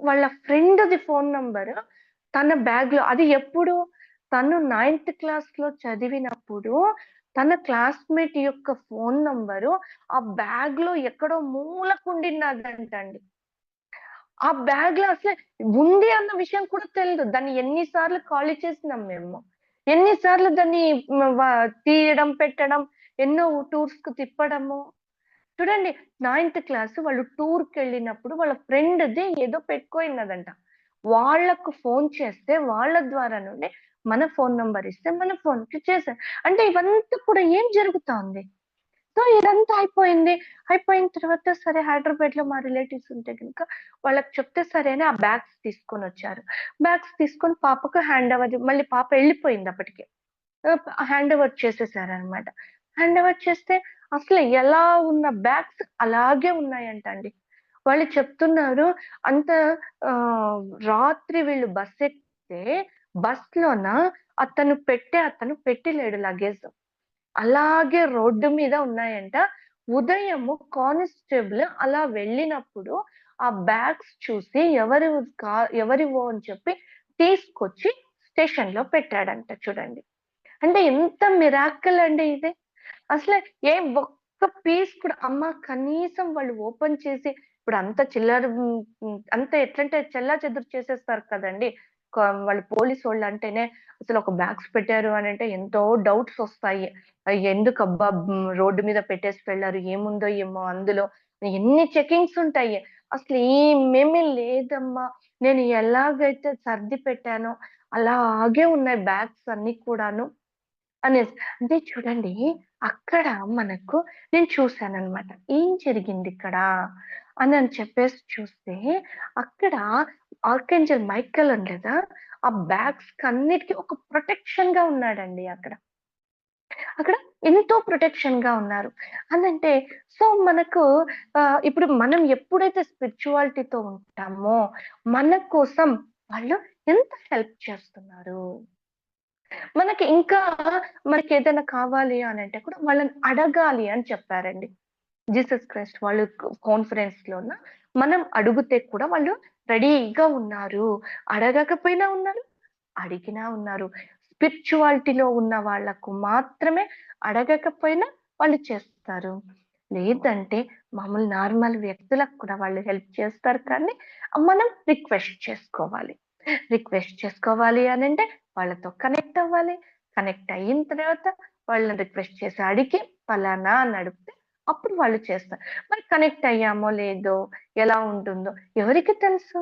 వాళ్ళ ఫ్రెండ్‌ది ఫోను నంబరు తన బ్యాగ్‌లో అది ఎప్పుడు? తను నైన్త్ క్లాస్‌లో చదివినప్పుడు తన క్లాస్‌మేట్ యొక్క ఫోను నంబరు ఆ బ్యాగ్‌లో ఎక్కడో మూలకుండిన్నదంటండి. ఆ బ్యాగ్‌లో అసలే ఉంది అన్న విషయం కూడా తెలీదు. దాన్ని ఎన్ని సార్లు ఖాళీ చేసినాం మేము. ఎన్ని సార్లు దాన్ని తీయడం, పెట్టడం, ఎన్నో టూర్స్‌కి తిప్పడము. చూడండి, నైన్త్ క్లాస్ వాళ్ళు టూర్‌కెళ్ళినప్పుడు వాళ్ళ ఫ్రెండ్‌ది ఏదో పెట్టుకోయినదంట. వాళ్ళకు ఫోను చేస్తే వాళ్ళ ద్వారా నుండి మన ఫోను నంబర్ ఇస్తే మన ఫోన్‌కి చేశారు. అంటే ఇవంతా కూడా ఏం జరుగుతాంది? సో, ఇదంతా అయిపోయింది. అయిపోయిన తర్వాత సరే హైదరాబాద్‌లో మా రిలేటివ్స్ ఉంటే గనుక వాళ్ళకి చెప్తే సరే అని ఆ బ్యాగ్స్ తీసుకొనొచ్చారు. బ్యాగ్స్ తీసుకొని పాపకు హ్యాండ్ ఓవర్ మళ్ళీ పాప ఎళ్ళిపోయింది అప్పటికి. హ్యాండ్ ఓవర్ చేసేసారనమాట. హ్యాండ్ ఓవర్ చేస్తే అసలు ఎలా ఉన్న బ్యాగ్స్ అలాగే ఉన్నాయంటండి. వాళ్ళు చెప్తున్నారు అంత ఆహ్, రాత్రి వీళ్ళు బస్సెక్కితే బస్‌లోన అతను పెట్టిలేడు లగేజ్. అలాగే రోడ్డు మీద ఉన్నాయంట. ఉదయము కానిస్టేబుల్ అలా వెళ్ళినప్పుడు ఆ బ్యాగ్స్ చూసి ఎవరివో అని చెప్పి తీసుకొచ్చి స్టేషన్‌లో పెట్టాడంట చూడండి. అంటే ఎంత మిరాకిల్ అండి ఇది. అసల ఏ ఒక్క పీస్ కూడా అమ్మ కనీసం వాళ్ళు ఓపెన్ చేసి ఇప్పుడు అంత చిల్లర అంత ఎట్లంటే చెల్లాచెదురు చేసేస్తారు కదండీ! వాళ్ళు పోలీసోళ్ళంటేనే అసలు ఒక బ్యాగ్స్ పెట్టారు అనంటే ఎంతో డౌట్స్ ఒస్తాయి. ఎందుకబ్బా! రోడ్డు మీద పెట్టేసి వెళ్లారు. ఏముందో ఏమో అందులో. ఎన్ని చెకింగ్స్ ఉంటాయి. అసలు ఏమేమి లేదమ్మా. నేను ఎలాగైతే సర్ది పెట్టానో అలాగే ఉన్నాయి బ్యాగ్స్ అన్నీ కూడాను. అనేసి. అంటే చూడండి, అక్కడ మనకు నేను చూసాననమాట. ఏం జరిగిందిక్కడ అని చెప్పేసి చూస్తే, అక్కడ ఆర్కేంజెల్ మైకేల్ ఉండేదా, ఆ బ్యాగ్స్‌కన్నిటికి ఒక ప్రొటెక్షన్‌గా ఉన్నాడండి అక్కడ. అక్కడ ఎంతో ప్రొటెక్షన్‌గా ఉన్నారు. అనంటే సో, మనకు ఇప్పుడు మనం ఎప్పుడైతే స్పిరిచువాలిటీతో ఉంటామో, మన కోసం వాళ్ళు ఎంత హెల్ప్ చేస్తున్నారు. మనకి ఇంకా మనకేదైనా కావాలి అనంటే కూడా వాళ్ళని అడగాలి అని చెప్పారండి. జీసస్ క్రైస్ట్ వాళ్ళు కాన్ఫరెన్స్‌లోన మనం అడుగుతే కూడా వాళ్ళు రెడీగా ఉన్నారు. అడగకపోయినా ఉన్నారు, అడిగినా ఉన్నారు. స్పిరిచువాలిటీలో ఉన్న వాళ్ళకు మాత్రమే అడగకపోయినా వాళ్ళు చేస్తారు. లేదంటే మామూలు నార్మల్ వ్యక్తులకు కూడా వాళ్ళు హెల్ప్ చేస్తారు, కానీ మనం రిక్వెస్ట్ చేసుకోవాలి. రిక్వెస్ట్ చేసుకోవాలి అనంటే వాళ్ళతో కనెక్ట్ అవ్వాలి. కనెక్ట్ అయిన తర్వాత వాళ్ళని రిక్వెస్ట్ చేసి అడిగి పలానా అని అడిగితే అప్పుడు వాళ్ళు చేస్తారు. మరి కనెక్ట్ అయ్యామో లేదో, ఎలా ఉంటుందో ఎవరికి తెలుసు?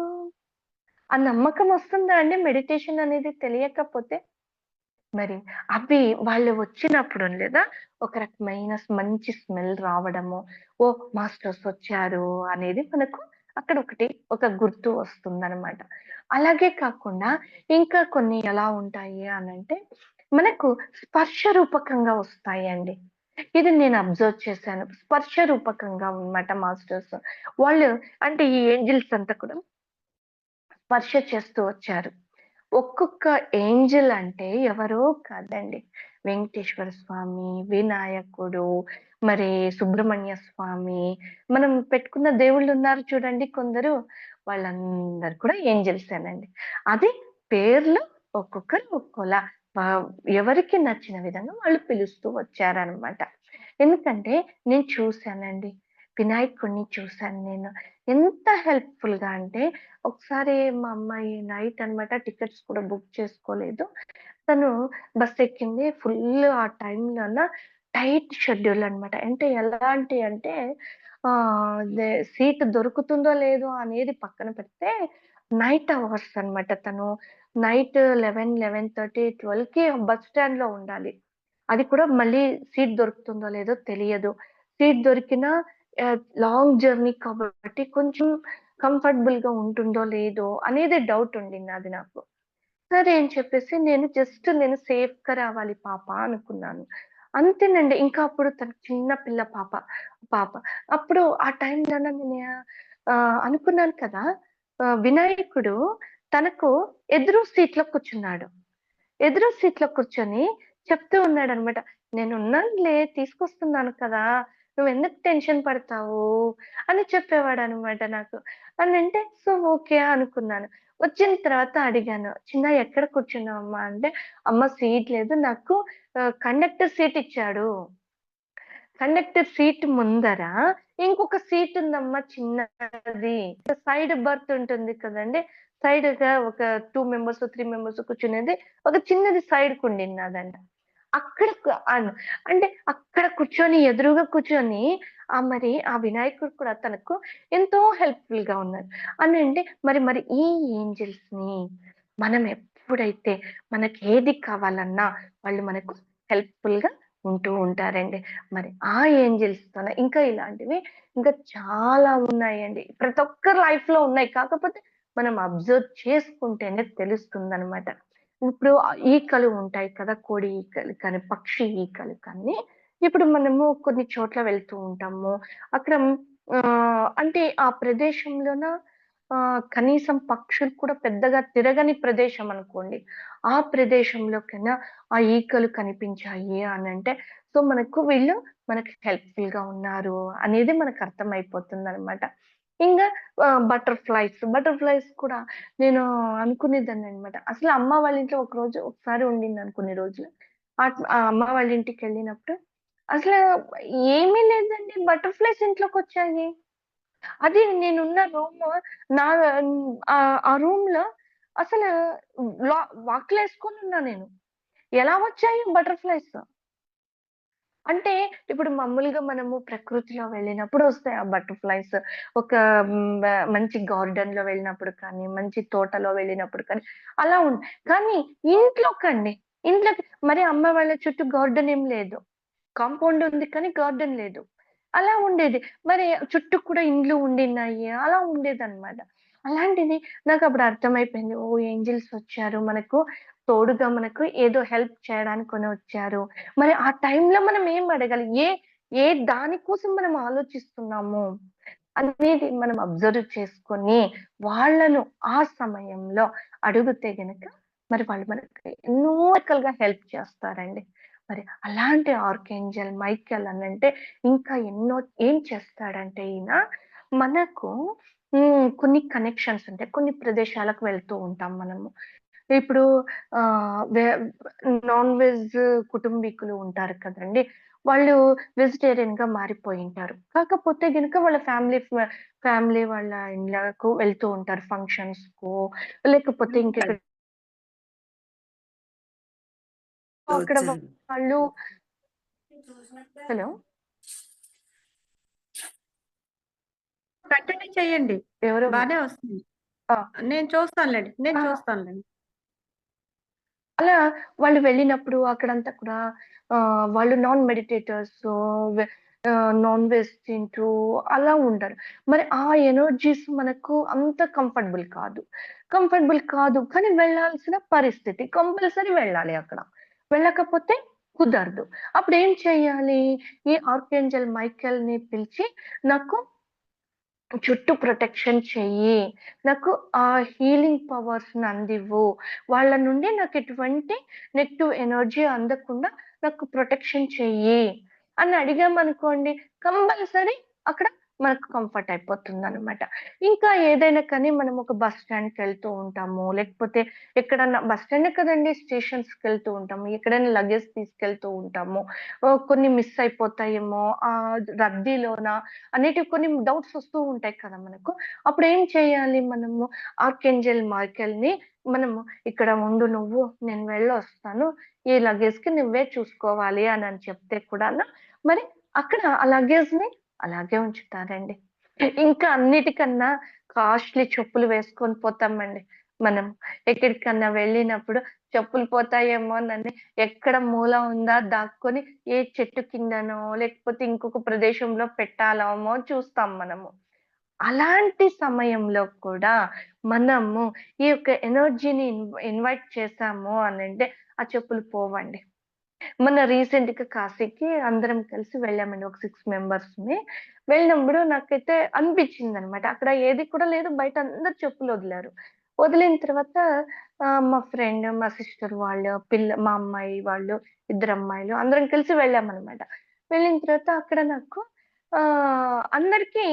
ఆ నమ్మకం వస్తుందా అండి మెడిటేషన్ అనేది తెలియకపోతే? మరి అవి వాళ్ళు వచ్చినప్పుడు లేదా ఒక రకమైన మంచి స్మెల్ రావడము, ఓహ్! మాస్టర్స్ వచ్చారు అనేది మనకు అక్కడ ఒక గుర్తు వస్తుందనమాట. అలాగే కాకుండా ఇంకా కొన్ని ఎలా ఉంటాయి అనంటే, మనకు స్పర్శ రూపకంగా వస్తాయండి. ఇది నేను అబ్జర్వ్ చేశాను. స్పర్శ రూపకంగా అన్నమాట మాస్టర్స్. వాళ్ళు అంటే ఈ ఏంజెల్స్ అంతా కూడా స్పర్శ చేస్తూ వచ్చారు. ఒక్కొక్క ఏంజెల్ అంటే ఎవరో కాదండి. వెంకటేశ్వర స్వామి, వినాయకుడు, మరి సుబ్రహ్మణ్య స్వామి, మనం పెట్టుకున్న దేవుళ్ళున్నారు చూడండి కొందరు, వాళ్ళందరూ కూడా ఏంజెల్సేనండి. అది పేర్లు ఒక్కొక్కరు ఒక్కోలా ఆహ్, ఎవరికి నచ్చిన విధంగా వాళ్ళు పిలుస్తూ వచ్చారనమాట. ఎందుకంటే నేను చూసానండి. వినాయకుడిని చూసాను నేను. ఎంత హెల్ప్‌ఫుల్‌గా అంటే ఒకసారి మా అమ్మాయి నైట్ అన్నమాట టికెట్స్ కూడా బుక్ చేసుకోలేదు. తను బస్సెక్కింది. ఫుల్ ఆ టైంలోన టైట్ షెడ్యూల్ అన్నమాట. అంటే ఎలాంటి అంటే సీట్ దొరుకుతుందో లేదో అనేది పక్కన పెడితే నైట్ అవర్స్ అన్నమాట. తను నైట్ 11, 11:30, 12కి బస్ స్టాండ్‌లో ఉండాలి. అది కూడా మళ్ళీ సీట్ దొరుకుతుందో లేదో తెలియదు. సీట్ దొరికినా లాంగ్ జర్నీ కాబట్టి కొంచెం కంఫర్టబుల్‌గా ఉంటుందో లేదో అనేది డౌట్ ఉండిన్నాది నాకు. సరే అని చెప్పేసి నేను సేఫ్‌గా రావాలి పాప అనుకున్నాను. అంతేనండి. ఇంకా అప్పుడు తను చిన్న పాప. అప్పుడు ఆ టైంలోన నేను అనుకున్నాను కదా! వినాయకుడు తనకు ఎదురు సీట్‌లో కూర్చున్నాడు. ఎదురు సీట్‌లో కూర్చొని చెప్తూ ఉన్నాడనమాట. "నేనున్నానులే తీసుకొస్తున్నాను కదా! నువ్వెందుకు టెన్షన్ పడతావు?" అని చెప్పేవాడనమాట నాకు. అనంటే ఓకే అనుకున్నాను. వచ్చిన తర్వాత అడిగాను. "చిన్న ఎక్కడ కూర్చున్నావమ్మా?" అంటే, "అమ్మ సీట్ లేదు. నాకు కండక్టర్ సీట్ ఇచ్చాడు. కండక్టర్ సీట్ ముందర ఇంకొక సీట్ ఉందమ్మా చిన్నది. సైడ్ బర్త్ ఉంటుంది కదండీ! సైడ్‌గా ఒక 2 మెంబర్స్, 3 మెంబర్స్ కూర్చునేది ఒక చిన్నది సైడ్‌కుండిన్నాదంట. అక్కడ అంటే అక్కడ కూర్చొని ఎదురుగా కూర్చొని మరి ఆ వినాయకుడు కూడా తనకు ఎంతో హెల్ప్‌ఫుల్‌గా ఉన్నారు. అనంటే మరి ఈ ఏంజెల్స్‌ని మనం ఎప్పుడైతే మనకేది కావాలన్నా వాళ్ళు మనకు హెల్ప్‌ఫుల్‌గా ఉంటూ ఉంటారండి. మరి ఆ ఏంజెల్స్‌తోనే ఇంకా ఇలాంటివి ఇంకా చాలా ఉన్నాయండి. ప్రతి ఒక్కరి లైఫ్‌లో ఉన్నాయి. కాకపోతే మనం అబ్జర్వ్ చేసుకుంటేనే తెలుస్తుందనమాట. ఇప్పుడు ఈకలు ఉంటాయి కదా! కోడి ఈకలు కానీ, పక్షి ఈకలు కానీ, ఇప్పుడు మనము కొన్ని చోట్ల వెళ్తూ ఉంటాము. అక్కడ అంటే ఆ ప్రదేశంలోన కనీసం పక్షులు కూడా పెద్దగా తిరగని ప్రదేశం అనుకోండి. ఆ ప్రదేశంలోకైనా ఆ ఈకలు కనిపించాయి అనంటే, వీళ్ళు మనకి హెల్ప్‌ఫుల్‌గా ఉన్నారు అనేది మనకు అర్థమైపోతుందనమాట. ఇంగా బటర్‌ఫ్లైస్ కూడా నేను అనుకునేదాన్ననమాట. అసలు అమ్మ వాళ్ళ ఇంట్లో ఒకసారి ఉండిందాన్ని కొన్ని రోజులు. ఆ అమ్మ వాళ్ళ ఇంటికెళ్ళినప్పుడు అసలు ఏమీ లేదండి బటర్‌ఫ్లైస్ ఇంట్లోకొచ్చాయి. అది నేనున్న రూము నా ఆ రూమ్‌లో అసలు లా వాకిలేసుకొనున్నా నేను. ఎలా వచ్చాయి బటర్‌ఫ్లైస్? అంటే ఇప్పుడు మామూలుగా మనము ప్రకృతిలో వెళ్ళినప్పుడు ఒస్తాయి ఆ బటర్‌ఫ్లైస్. ఒక మంచి గార్డెన్‌లో వెళ్ళినప్పుడు కానీ, మంచి తోటలో వెళ్ళినప్పుడు కానీ, అలా కానీ ఇంట్లోకండి. ఇంట్లోకి మరి అమ్మ వాళ్ళ చుట్టూ గార్డెన్ ఏం లేదు. కాంపౌండ్ ఉంది కానీ గార్డెన్ లేదు. అలా ఉండేది. మరి చుట్టూ కూడా ఇండ్లు ఉండిన్నాయి. అలా ఉండేదన్నమాట. అలాంటిది నాకప్పుడు అర్థమైపోయింది. ఓహ్! ఏంజెల్స్ వచ్చారు. మనకు తోడుగా మనకు ఏదో హెల్ప్ చేయడానికని వచ్చారు. మరి ఆ టైంలో మనం ఏం అడగాలి? ఏ ఏ దాని కోసం మనం ఆలోచిస్తున్నాము అనేది మనం అబ్జర్వ్ చేసుకొని, వాళ్ళను ఆ సమయంలో అడుగుతే గనక మరి వాళ్ళు మనకి ఎన్నో రకాలుగా హెల్ప్ చేస్తారండి. మరి అలాంటి ఆర్కేంజల్ మైకేల్ అనంటే ఇంకా ఎన్నో ఏం చేస్తాడంటే ఈయన మనకు కొన్ని కనెక్షన్స్ ఉంటాయి. కొన్ని ప్రదేశాలకు వెళ్తూ ఉంటాం మనము. ఇప్పుడు ఆహ్, వె నాన్ వెజ్ కుటుంబీకులు ఉంటారు కదండీ! వాళ్ళు వెజిటేరియన్‌గా మారిపోయుంటారు. కాకపోతే గనుక వాళ్ళ ఫ్యామిలీ వాళ్ళ ఇండ్లకు వెళ్తూ ఉంటారు ఫంక్షన్స్‌కో లేకపోతే ఇంకెక్కడ అక్కడ వచ్చాను. వాళ్ళు హలో! కంటిన్యూ చేయండి. ఎవరో బానే వస్తుంది. ఆ! నేను చూస్తానులెండి. నేను ఆ! చూస్తానులెండి. అలా వాళ్ళు వెళ్ళినప్పుడు అక్కడంతా కూడా వాళ్ళు నాన్ మెడిటేటర్స్ వె నాన్ వెజ్ తింటూ అలా ఉంటారు. మరి ఆ ఎనర్జీస్ మనకు అంత కంఫర్టబుల్ కాదు. కానీ వెళ్ళాల్సిన పరిస్థితి. కంపల్సరీ వెళ్ళాలి అక్కడ. వెళ్ళకపోతే కుదరదు. అప్పుడేం చేయాలి? ఈ ఆర్కేంజెల్ మైకేల్‌ని పిలిచి నాకు చుట్టూ ప్రొటెక్షన్ చెయ్యి. నాకు ఆ హీలింగ్ పవర్స్‌ని అందివ్వు. వాళ్ళ నుండి నాకెటువంటి నెగెటివ్ ఎనర్జీ అందకుండా నాకు ప్రొటెక్షన్ చెయ్యి అని అడిగామనుకోండి, కంపల్సరీ అక్కడ మనకు కంఫర్ట్ అయిపోతుందనమాట. ఇంకా ఏదైనా కానీ మనం ఒక బస్ స్టాండ్‌కెళ్తూ ఉంటాము. లేకపోతే ఎక్కడన్నా బస్ స్టాండే కదండీ! స్టేషన్స్‌కెళ్తూ ఉంటాము. ఎక్కడైనా లగేజ్ తీసుకెళ్తూ ఉంటాము. కొన్ని మిస్ అయిపోతాయేమో రద్దీలోన అనేటివి కొన్ని డౌట్స్ వస్తూ ఉంటాయి కదా మనకు. అప్పుడేం చేయాలి మనము ఆర్కేంజెల్ మైకేల్‌ని మనము "ఇక్కడ ఉండు నువ్వు, నేను వెళ్ళొస్తాను. ఈ లగేజ్‌కి నువ్వే చూసుకోవాలి" అని చెప్తే కూడాను మరి అక్కడ ఆ లగేజ్‌ని అలాగే ఉంచుతారండి. ఇంకా అన్నిటికన్నా కాస్ట్‌లీ చెప్పులు వేసుకొని పోతామండి మనం. ఎక్కడికన్నా వెళ్ళినప్పుడు చెప్పులు పోతాయేమోనని ఎక్కడ మూల ఉందా దాక్కొని ఏ చెట్టు కిందనో, లేకపోతే ఇంకొక ప్రదేశంలో పెట్టాలేమో చూస్తాం మనము. అలాంటి సమయంలో కూడా మనము ఈ యొక్క ఎనర్జీని ఇన్వైట్ చేశాము అనంటే ఆ చెప్పులు పోవండి. మొన్న రీసెంట్‌గా కాశీకి అందరం కలిసి వెళ్ళామండి. ఒక 6 మెంబర్స్‌మి. వెళ్ళినప్పుడు నాకైతే అనిపించిందనమాట. అక్కడ ఏది కూడా లేదు. బయట అందరూ చెప్పులొదిలారు. వదిలిన తర్వాత మా ఫ్రెండ్, మా సిస్టర్ వాళ్ళు, మా అమ్మాయి వాళ్ళు, ఇద్దరమ్మాయిలు అందరం కలిసి వెళ్ళామనమాట. వెళ్ళిన తర్వాత అక్కడ నాకు అందరికి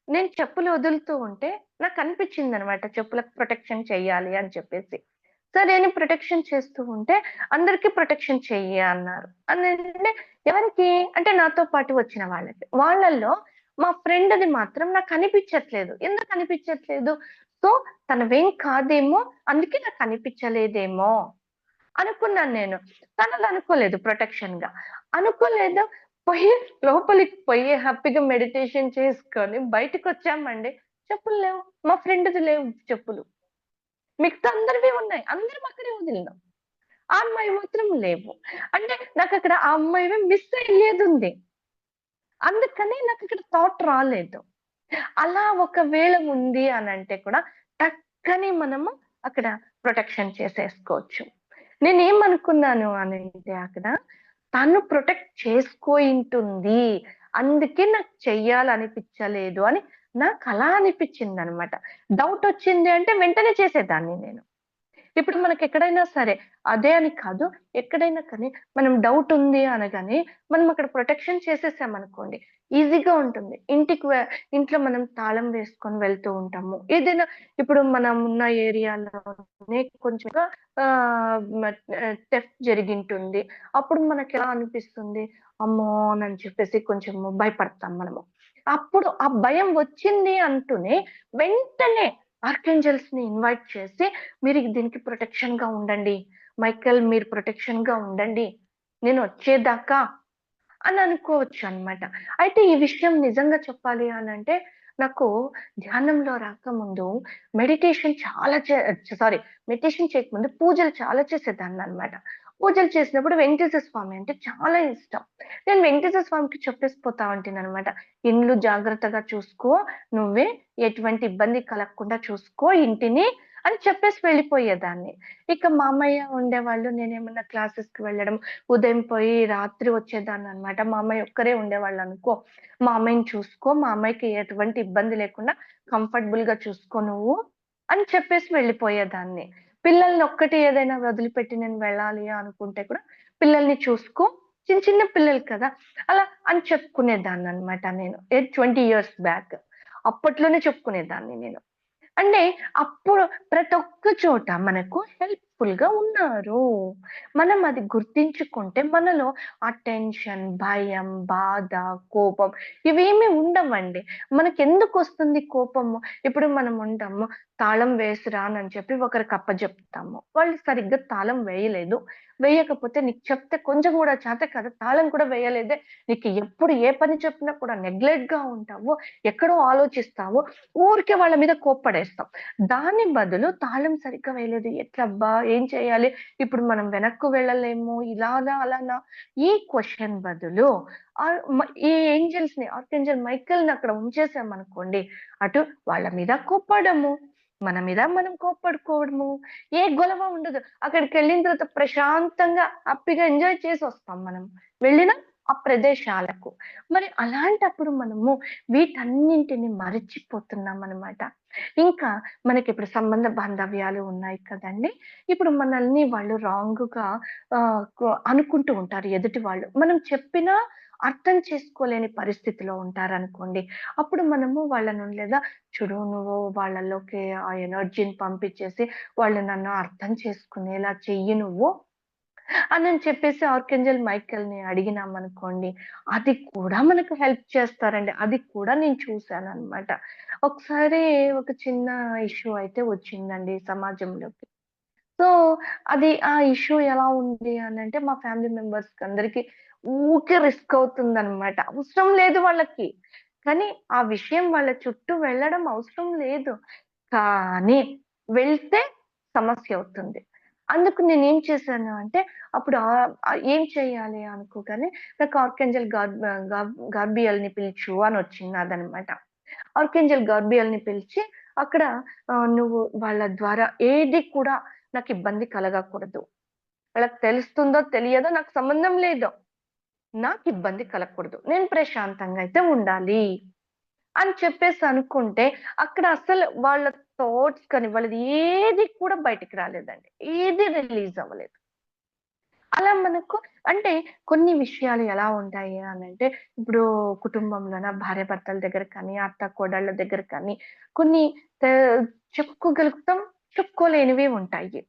నేను చెప్పులు వదులుతూ ఉంటే నాకనిపించిందనమాట. చెప్పులకు ప్రొటెక్షన్ చెయ్యాలి అని చెప్పేసి. సరే అని ప్రొటెక్షన్ చేస్తూ ఉంటే అందరికి ప్రొటెక్షన్ చెయ్యి అన్నారు. అనంటే ఎవరికి? అంటే నాతో పాటు వచ్చిన వాళ్ళకి. వాళ్ళల్లో మా ఫ్రెండ్‌ది మాత్రం నాకనిపిచ్చట్లేదు. ఎందుకనిపిచ్చట్లేదు? సో, తనవేం కాదేమో, అందుకే నాకనిపిచ్చలేదేమో అనుకున్నాను నేను. తనదనుకోలేదు ప్రొటెక్షన్‌గా. అనుకోలేదు. పోయి లోపలికి పోయి హ్యాపీగా మెడిటేషన్ చేసుకొని బయటికొచ్చామండి. చెప్పులు లేవు. మా ఫ్రెండ్‌ది లేవు చెప్పులు. మిగతా అందరివి ఉన్నాయి. అందరం అక్కడే వదిలినాం. ఆ అమ్మాయి మాత్రం లేవు. అంటే నాకక్కడ ఆ అమ్మాయివి మిస్ అయ్యేదుంది. అందుకని నాకక్కడ థాట్ రాలేదు. అలా ఒకవేళ ఉంది అనంటే కూడా టక్కని మనము అక్కడ ప్రొటెక్షన్ చేసేసుకోవచ్చు. నేనేమనుకున్నాను అనంటే అక్కడ తను ప్రొటెక్ట్ చేసుకోయుంటుంది. అందుకే నాకు చెయ్యాలనిపిచ్చలేదు అని నాకలా అనిపిచ్చిందనమాట. డౌటొచ్చింది అంటే వెంటనే చేసేదాన్ని నేను. ఇప్పుడు మనకెక్కడైనా సరే, అదే అని కాదు, ఎక్కడైనా కానీ మనం డౌట్ ఉంది అనగానే, మనం అక్కడ ప్రొటెక్షన్ చేసేసామనుకోండి, ఈజీగా ఉంటుంది. ఇంట్లో మనం తాళం వేసుకొని వెళ్తూ ఉంటాము. ఏదైనా ఇప్పుడు మనం ఉన్న ఏరియాలోనే కొంచెంగా థెఫ్ట్ జరిగింటుంది. అప్పుడు మనకెలా అనిపిస్తుంది, అమ్మో! అని చెప్పేసి కొంచెము భయపడతాం మనము. అప్పుడు ఆ భయం వచ్చింది అంటూనే వెంటనే ఆర్కేంజెల్స్‌ని ఇన్వైట్ చేసి మీరు దీనికి ప్రొటెక్షన్‌గా ఉండండి. మైకేల్ మీరు ప్రొటెక్షన్‌గా ఉండండి. నేనొచ్చేదాకా అని అనుకోవచ్చనమాట. అయితే ఈ విషయం నిజంగా చెప్పాలి అనంటే, నాకు ధ్యానంలో రాకముందు మెడిటేషన్ చాలా చే సారీ మెడిటేషన్ చేయకముందు పూజలు చాలా చేసేదాన్ననమాట. పూజలు చేసినప్పుడు వెంకటేశ్వర స్వామి అంటే చాలా ఇష్టం. నేను వెంకటేశ్వర స్వామికి చెప్పేసి పోతా ఉంటాననమాట. "ఇండ్లు జాగ్రత్తగా చూసుకో, నువ్వే ఎటువంటి ఇబ్బంది కలగకుండా చూసుకో ఇంటిని" అని చెప్పేసి వెళ్ళిపోయేదాన్ని. ఇక మామయ్య ఉండేవాళ్ళు నేనేమన్నా క్లాసెస్‌కి వెళ్ళడం ఉదయం పోయి రాత్రి వచ్చేదాన్ననమాట. మా అమ్మాయి ఒక్కరే ఉండేవాళ్ళనుకో. మా అమ్మాయిని చూసుకో, మా అమ్మాయికి ఎటువంటి ఇబ్బంది లేకుండా కంఫర్టబుల్‌గా చూసుకో నువ్వు అని చెప్పేసి వెళ్ళిపోయేదాన్ని. పిల్లల్ని ఒక్కటి ఏదైనా వదిలిపెట్టి నేను వెళ్ళాలి అనుకుంటే కూడా పిల్లల్ని చూసుకో. చిన్న చిన్న పిల్లలు కదా! అలా అని చెప్పుకునేదాన్ననమాట నేను. 20 ఇయర్స్ బ్యాక్. అప్పట్లోనే చెప్పుకునేదాన్ని నేను. అంటే అప్పుడు ప్రతి ఒక్క చోట మనకు హెల్ప్‌ఫుల్ గా ఉన్నారు. మనం అది గుర్తించుకుంటే మనలో ఆ టెన్షన్, భయం, బాధ, కోపం ఇవేమీ ఉండవండి. మనకెందుకొస్తుంది కోపము? ఇప్పుడు మనం ఉంటాము, తాళం వేసిరా అని చెప్పి ఒకరికి అప్పజెప్తాము. వాళ్ళు సరిగ్గా తాళం వేయలేదు. వేయకపోతే నీకు చెప్తే కొంచెం గూడా చేత కాదా? తాళం కూడా వేయలేదే, నీకు ఎప్పుడు ఏ పని చెప్పినా కూడా నెగ్లెక్ట్‌గా ఉంటావు, ఎక్కడో ఆలోచిస్తావు, ఊరికే వాళ్ళ మీద కోప్పడేస్తాం. దాని బదులు తాళం సరిగ్గా వేయలేదు, ఎట్లబ్బా! ఏం చేయాలి? ఇప్పుడు మనం వెనక్కు వెళ్ళలేము, ఇలానా? అలానా? ఈ క్వెషన్ బదులు ఈ ఏంజెల్స్‌ని ఆర్కేంజెల్ మైకేల్‌ని అక్కడ ఉంచేసామనుకోండి, అటు వాళ్ళ మీద కోప్పడము, మన మీద మనం కోప్పడుకోవడము, ఏ గొలవ ఉండదు. అక్కడికెళ్ళిన తర్వాత ప్రశాంతంగా, హ్యాపీగా ఎంజాయ్ చేసొస్తాం మనం, వెళ్ళిన ఆ ప్రదేశాలకు. మరి అలాంటప్పుడు మనము వీటన్నింటిని మరచిపోతున్నామనమాట. ఇంకా మనకిప్పుడు సంబంధ బాంధవ్యాలు ఉన్నాయి కదండీ! ఇప్పుడు మనల్ని వాళ్ళు రాంగ్‌గా అనుకుంటూ ఉంటారు ఎదుటి వాళ్ళు. మనం చెప్పినా అర్థం చేసుకోలేని పరిస్థితిలో ఉంటారనుకోండి. అప్పుడు మనము వాళ్ళను లేదా చూడు నువ్వు వాళ్ళలోకి ఆ ఎనర్జీని పంపించేసి వాళ్ళు నన్ను అర్థం చేసుకునేలా చెయ్యి నువ్వు అని చెప్పేసి ఆర్కేంజెల్ మైకేల్‌ని అడిగినామనుకోండి, అది కూడా మనకు హెల్ప్ చేస్తారండి. అది కూడా నేను చూసాననమాట. ఒకసారి ఒక చిన్న ఇష్యూ అయితే వచ్చిందండి సమాజంలోకి. సో, అది ఆ ఇష్యూ ఎలా ఉంది అనంటే, మా ఫ్యామిలీ మెంబర్స్‌కి అందరికి ఊకే రిస్క్ అవుతుందనమాట. అవసరం లేదు వాళ్ళకి. కానీ, ఆ విషయం వాళ్ళ చుట్టూ వెళ్ళడం అవసరం లేదు. కానీ, వెళ్తే సమస్య అవుతుంది. అందుకు నేనేం చేశాను అంటే, అప్పుడు ఏం చేయాలి అనుకోగానే, నాకు ఆర్కేంజెల్ గాబ్రియల్‌ని పిలుచు అనొచ్చినాదనమాట. ఆర్కేంజెల్ గాబ్రియల్‌ని పిలిచి, అక్కడ నువ్వు వాళ్ళ ద్వారా ఏది కూడా నాకిబ్బంది కలగకూడదు. వాళ్ళకి తెలుస్తుందో, తెలియదో నాకు సంబంధం లేదు. నాకిబ్బంది కలగకూడదు. నేను ప్రశాంతంగా అయితే ఉండాలి అని చెప్పేసి అనుకుంటే, అక్కడ అసలు వాళ్ళ థాట్స్ కానీ, వాళ్ళది ఏది కూడా బయటికి రాలేదండి. ఏది రిలీజ్ అవ్వలేదు. అలా మనకు అంటే కొన్ని విషయాలు ఎలా ఉంటాయి అనంటే, ఇప్పుడు కుటుంబంలోన భార్యాభర్తల దగ్గర కానీ, అత్త కోడళ్ళ దగ్గర కానీ కొన్ని తే చెప్పుకోగలుగుతాం, చెప్పుకోలేనివి ఉంటాయి.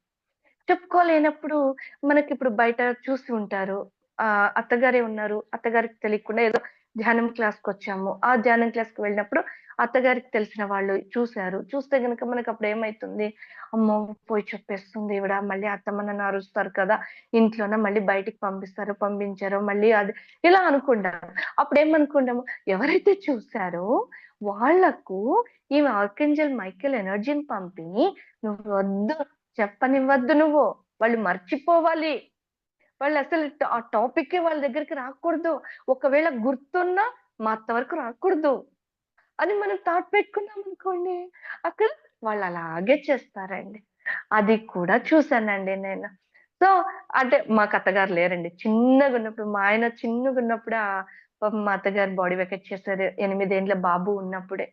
చెప్పుకోలేనప్పుడు మనకిప్పుడు బయట చూసి ఉంటారు. అత్తగారే ఉన్నారు. అత్తగారికి తెలియకుండా ఏదో ధ్యానం క్లాస్‌కొచ్చాము. ఆ ధ్యానం క్లాస్‌కి వెళ్ళినప్పుడు అత్తగారికి తెలిసిన వాళ్ళు చూసారు. చూస్తే గనక మనకప్పుడేమైతుంది, అమ్మో! పోయి చెప్పేస్తుంది ఈవిడ. మళ్ళీ అత్తమ్మ నన్ను అరుస్తారు కదా! ఇంట్లోన మళ్ళీ బయటికి పంపిస్తారు, పంపించరు. మళ్ళీ అది ఇలా అనుకుంటాం. అప్పుడేమనుకుంటాము, ఎవరైతే చూసారో వాళ్ళకు ఈమె ఆర్కేంజెల్ మైకేల్ ఎనర్జీని పంపి, "నువ్వు వద్దు, చెప్పనివ్వద్దు నువ్వు. వాళ్ళు మర్చిపోవాలి. వాళ్ళసలు ఆ టాపిక్కే వాళ్ళ దగ్గరికి రాకూడదు. ఒకవేళ గుర్తున్నా మా అత్త వరకు రాకూడదు" అని మనం థాట్ పెట్టుకున్నామనుకోండి, అక్కడ వాళ్ళలాగే చేస్తారండి. అది కూడా చూసానండి నేను. సో, అంటే మాకు అత్తగారు లేరండి. చిన్నగున్నప్పుడు మా ఆయన చిన్నగున్నప్పుడు పాపం మా అత్తగారు బాడీ వెకేట్ చేశారు. 8 ఏండ్ల బాబు ఉన్నప్పుడే.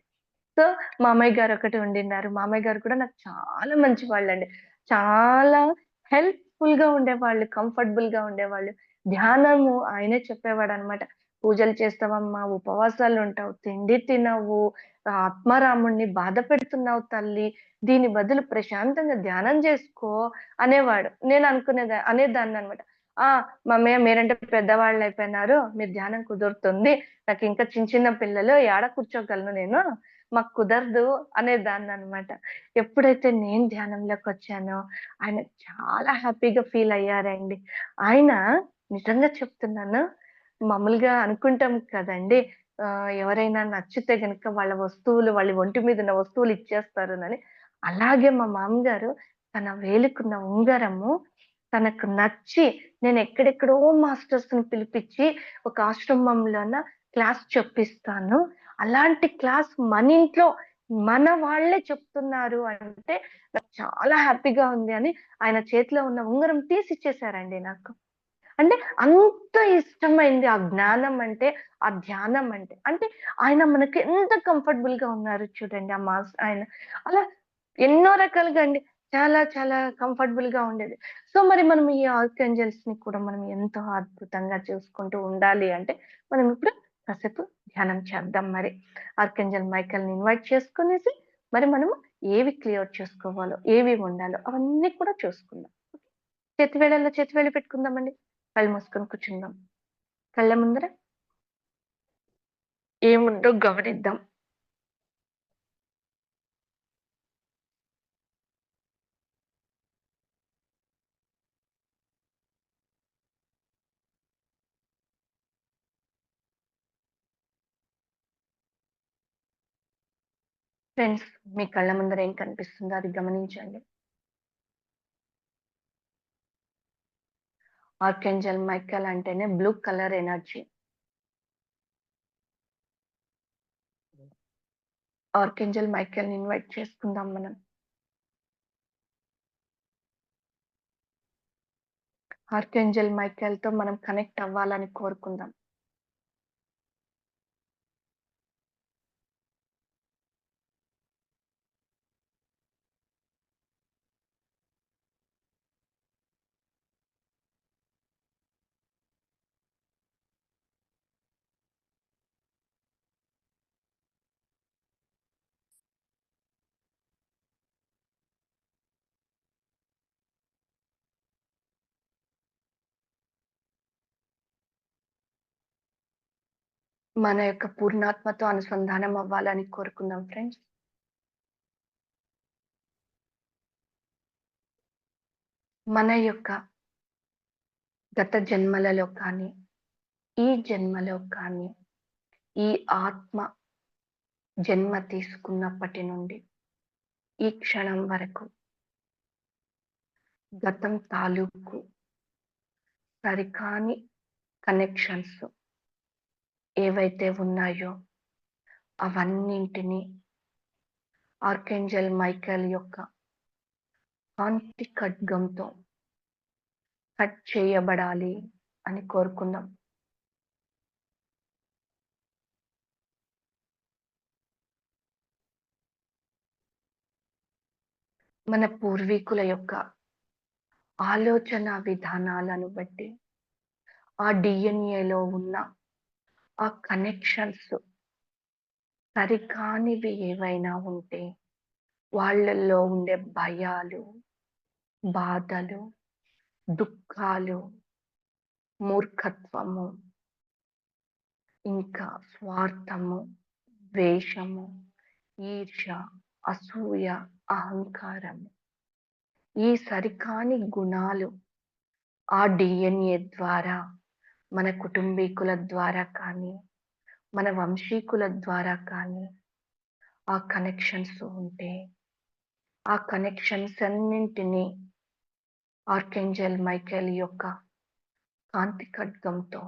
సో, మామయ్య గారొకటి ఉండిన్నారు. మామయ్య గారు కూడా నాకు చాలా మంచి వాళ్ళండి. చాలా హెల్ప్‌ఫుల్‌గా ఉండేవాళ్ళు. కంఫర్టబుల్‌గా ఉండేవాళ్ళు. ధ్యానము ఆయనే చెప్పేవాడనమాట. "పూజలు చేస్తావమ్మా, ఉపవాసాలుంటావు, తిండి తినవు, ఆత్మారాముడిని బాధ పెడుతున్నావు తల్లి. దీని బదులు ప్రశాంతంగా ధ్యానం జేసుకో" అనేవాడు. అనేదాన్ననమాట. "ఆ! మామయ్య మీరంటే పెద్దవాళ్ళయిపోయినారు. మీరు ధ్యానం కుదురుతుంది. నాకింకా చిన్న చిన్న పిల్లలు ఏడ కూర్చోగలను నేను. మాకు కుదరదు" అనేదాన్ననమాట. ఎప్పుడైతే నేను ధ్యానంలోకొచ్చానో, ఆయన చాలా హ్యాపీగా ఫీలయ్యారండి. ఆయన నిజంగా చెప్తున్నాను, మామూలుగా అనుకుంటాం కదండీ! ఎవరైనా నచ్చితే గనక వాళ్ళ వస్తువులు, వాళ్ళ ఒంటి మీదున్న వస్తువులు ఇచ్చేస్తారనని. అలాగే మా మామగారు తన వేలుకున్న ఉంగరము తనకు నచ్చి, నేనెక్కడెక్కడో మాస్టర్స్‌ని పిలిపిచ్చి, ఒక ఆశ్రమంలోన క్లాస్ చెప్పిస్తాను. అలాంటి క్లాస్ మనింట్లో మన వాళ్ళే చెప్తున్నారు అంటే, నాకు చాలా హ్యాపీగా ఉంది అని ఆయన చేతిలో ఉన్న ఉంగరం తీసిచ్చేసారండి నాకు. అంటే అంత ఇష్టమైంది ఆ జ్ఞానం అంటే, ఆ ధ్యానం అంటే. అంటే ఆయన మనకి ఎంత కంఫర్టబుల్‌గా ఉన్నారు చూడండి ఆయన. అలా ఎన్నో రకాలుగా అండి. చాలా చాలా కంఫర్టబుల్‌గా ఉండేది. సో, మరి మనం ఈ ఆర్కేంజెల్స్‌ని కూడా మనం ఎంతో అద్భుతంగా చూసుకుంటూ ఉండాలి అంటే, మనం ఇప్పుడు కాసేపు ధ్యానం చేద్దాం మరి. ఆర్కేంజెల్ మైకేల్‌ని ఇన్వైట్ చేసుకొనేసి, మరి మనము ఏవి క్లియర్ చేసుకోవాలో, ఏవి ఉండాలో అవన్నీ కూడా చూసుకుందాం. చేతి వేళ్ళు పెట్టుకుందామండి. కళ్ళు మూసుకొని కూర్చుందాం. కళ్ళ ముందర ఏముందో గమనిద్దాం. ఫ్రెండ్స్, మీ కళ్ళ ముందర ఏం కనిపిస్తుందో అది గమనించండి. ఆర్కేంజల్ మైకేల్ అంటేనే బ్లూ కలర్ ఎనర్జీ. ఆర్కేంజల్ మైకేల్‌ని ఇన్వైట్ చేసుకుందాం మనం. ఆర్కేంజల్ మైకేల్‌తో మనం కనెక్ట్ అవ్వాలని కోరుకుందాం. మన యొక్క పూర్ణాత్మతో అనుసంధానం అవ్వాలని కోరుకుందాం ఫ్రెండ్స్. మన యొక్క గత జన్మలలో కానీ, ఈ జన్మలో కానీ, ఈ ఆత్మ జన్మ తీసుకున్నప్పటి నుండి, ఈ క్షణం వరకు గతం తాలూకు సరికాని కనెక్షన్స్ ఏవైతే ఉన్నాయో అవన్నింటిని ఆర్కేంజల్ మైకేల్ యొక్క కాంతి ఖడ్గంతో కట్ చేయబడాలి అని కోరుకుందాం. మన పూర్వీకుల యొక్క ఆలోచన విధానాలను బట్టి ఆ డిఎన్ఏలో ఉన్న ఆ కనెక్షన్స్ సరికానివి ఏవైనా ఉంటే వాళ్ళల్లో ఉండే భయాలు, బాధలు, దుఃఖాలు, మూర్ఖత్వము, ఇంకా స్వార్థము, ద్వేషము, ఈర్ష్య, అసూయ, అహంకారము, ఈ సరికాని గుణాలు ఆ డిఎన్ఏ ద్వారా మన కుటుంబీకుల ద్వారా కానీ, మన వంశీకుల ద్వారా కానీ ఆ కనెక్షన్స్ ఉంటే, ఆ కనెక్షన్స్ అన్నింటినీ ఆర్కేంజల్ మైకేల్ యొక్క కాంతి ఖడ్గంతో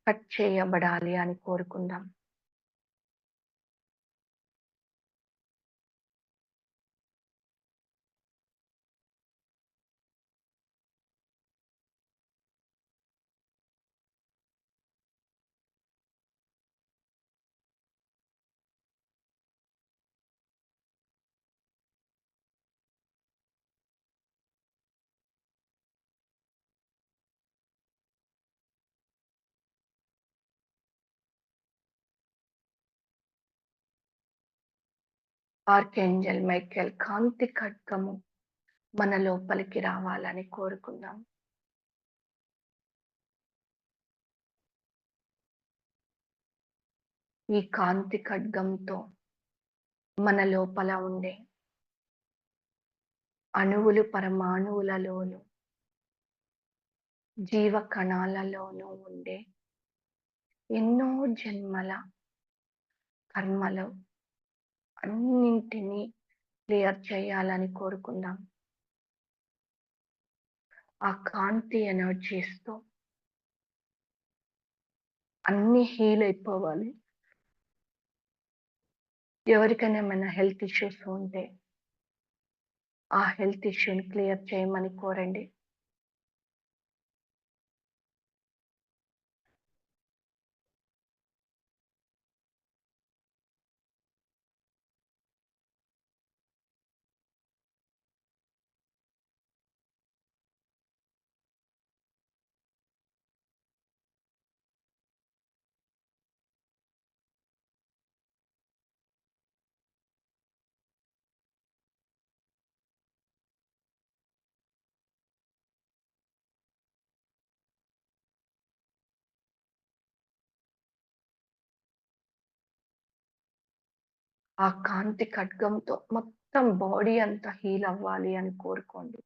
కట్ చేయబడాలి అని కోరుకుందాం. ఆర్కేంజల్ మైకేల్ కాంతి ఖడ్గము మన లోపలికి రావాలని కోరుకుందాం. ఈ కాంతి ఖడ్గంతో మన లోపల ఉండే అణువులు, పరమాణువులలోను, జీవ కణాలలోనూ ఉండే ఎన్నో జన్మల కర్మలు అన్నింటినీ క్లియర్ చేయాలని కోరుకుందాం. ఆ కాంతి ఎనర్జీస్‌తో అన్నీ హీల్ అయిపోవాలి. ఎవరికైనా ఏమైనా హెల్త్ ఇష్యూస్ ఉంటే ఆ హెల్త్ ఇష్యూని క్లియర్ చేయమని కోరండి. ఆ కాంతి ఖడ్గంతో మొత్తం బాడీ అంతా హీల్ అవ్వాలి అని కోరుకోండి.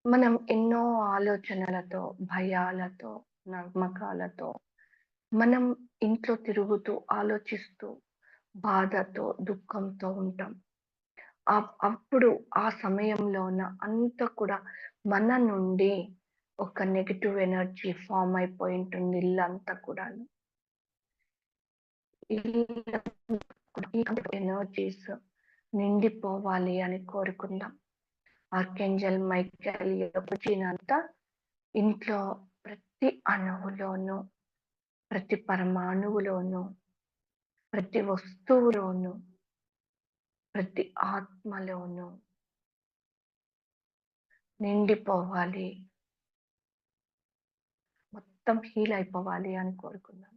మనం ఎన్నో ఆలోచనలతో, భయాలతో, నమ్మకాలతో మనం ఇంట్లో తిరుగుతూ, ఆలోచిస్తూ, బాధతో, దుఃఖంతో ఉంటాం. అప్పుడు ఆ సమయంలోన అంతా కూడా మన నుండి ఒక నెగెటివ్ ఎనర్జీ ఫార్మ్ అయిపోయి ఉంటుంది ఇల్లంతా కూడాను. ఇల్లంతా కూడా ఎనర్జీస్ నిండిపోవాలి అని కోరుకుందాం. ఆర్కేంజల్ మైకేల్ వచ్చినంత ఇంట్లో ప్రతి అణువులోనూ, ప్రతి పరమాణువులోనూ, ప్రతి వస్తువులోనూ, ప్రతి ఆత్మలోనూ నిండిపోవాలి. మొత్తం హీల్ అయిపోవాలి అని కోరుకుందాం.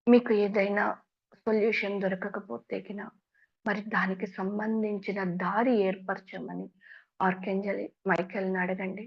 మీకు ఏదైనా సొల్యూషన్ దొరకకపోతే మరి దానికి సంబంధించిన దారి ఏర్పరచమని ఆర్కేంజల్ మైకేల్‌ని అడగండి.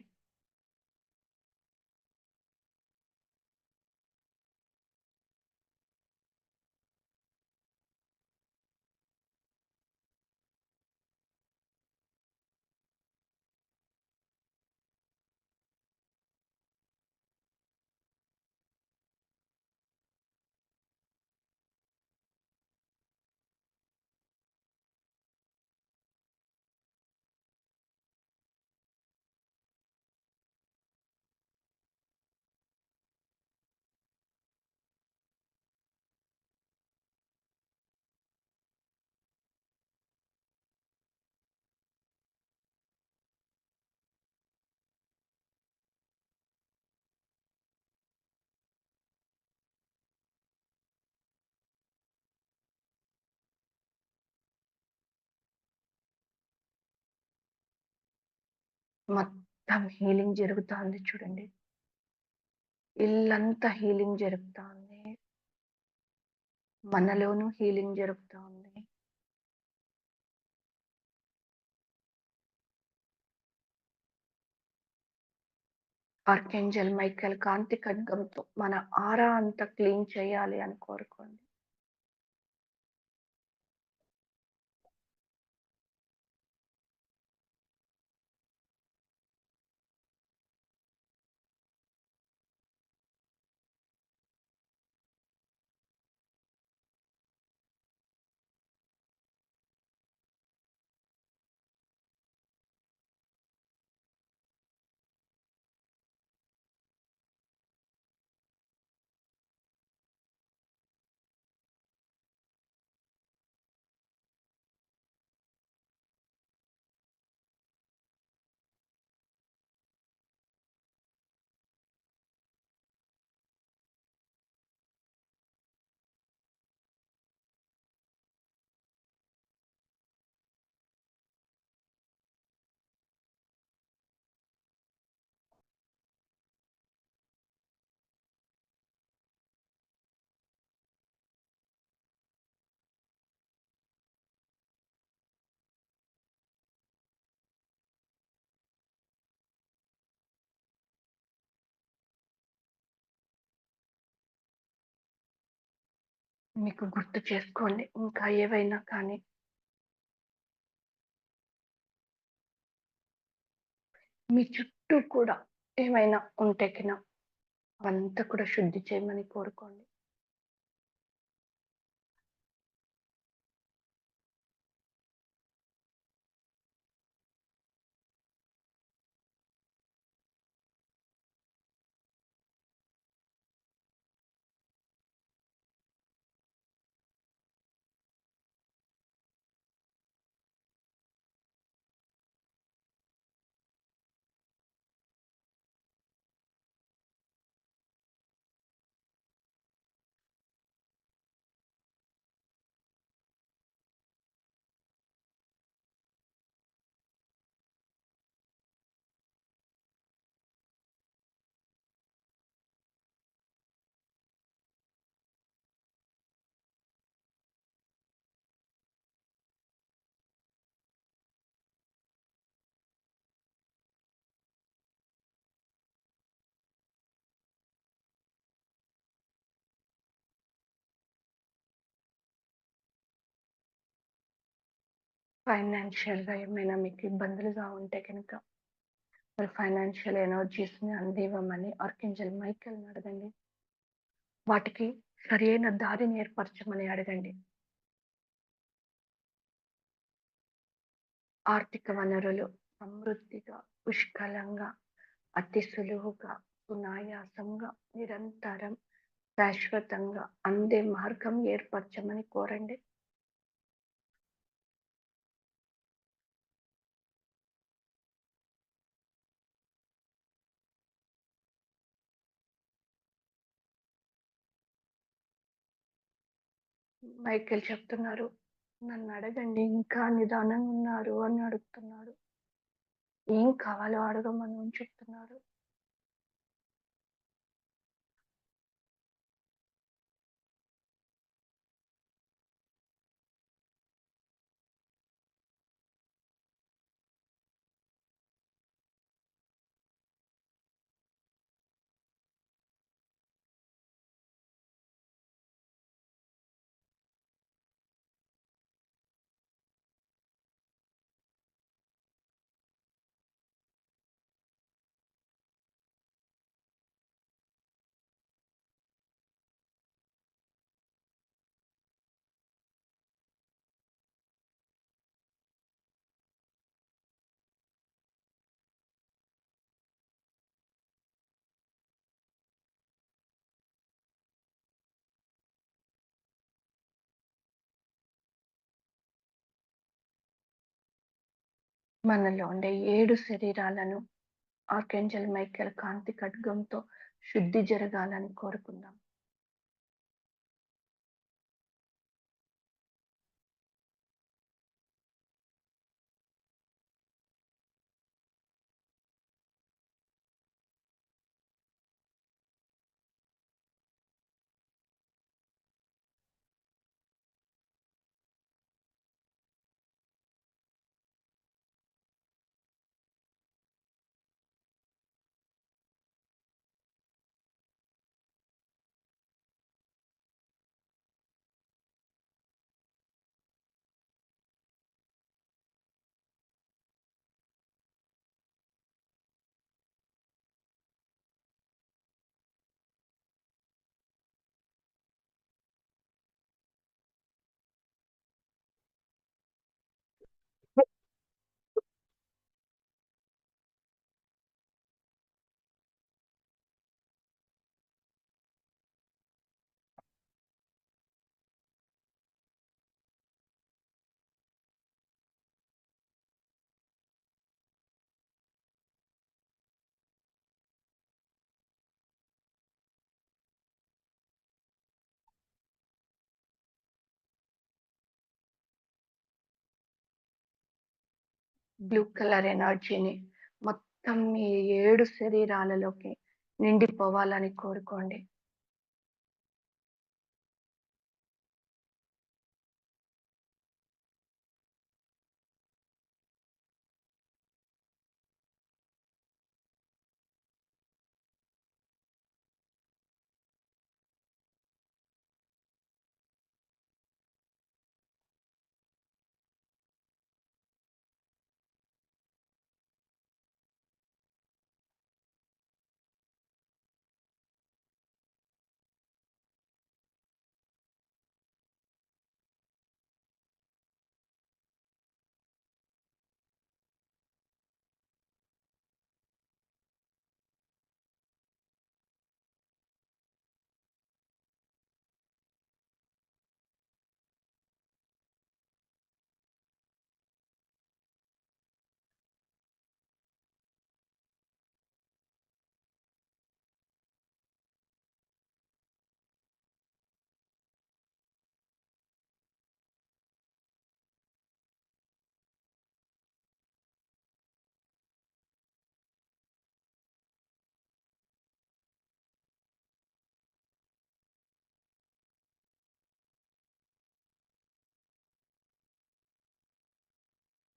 మొత్తం హీలింగ్ జరుగుతాంది చూడండి. ఇల్లంతా హీలింగ్ జరుగుతా ఉంది. మనలోనూ హీలింగ్ జరుగుతా ఉంది. ఆర్కేంజల్ మైకేల్ కాంతి ఖడ్గంతో మన ఆరా అంతా క్లీన్ చేయాలి అని కోరుకోండి. మీకు గుర్తు చేసుకోండి. ఇంకా ఏవైనా కానీ మీ చుట్టూ కూడా ఏమైనా ఉంటే కిన అవంతా కూడా శుద్ధి చేయమని కోరుకోండి. ఫైనాన్షియల్‌గా ఏమైనా మీకు ఇబ్బందులుగా ఉంటే గనుక మరి ఫైనాన్షియల్ ఎనర్జీస్‌ని అందివ్వమని ఆర్కింజెల్ మైకేల్‌ని అడగండి. వాటికి సరియైన దారిని ఏర్పరచమని అడగండి. ఆర్థిక వనరులు సమృద్ధిగా, పుష్కలంగా, అతి సులువుగా, సునాయాసంగా, నిరంతరం, శాశ్వతంగా అందే మార్గం ఏర్పరచమని కోరండి. మైకేల్ చెప్తున్నారు, "నన్నడగండి ఇంకా నిదానంగున్నారు" అని అడుగుతున్నాడు. ఏం కావాలో అడగమను అని చెప్తున్నారు. మనలో ఉండే 7 శరీరాలను ఆర్కేంజెల్ మైకేల్ కాంతి ఖడ్గంతో శుద్ధి జరగాలని కోరుకుందాం. బ్లూ కలర్ ఎనర్జీని మొత్తం మీ 7 శరీరాలలోకి నిండిపోవాలని కోరుకోండి.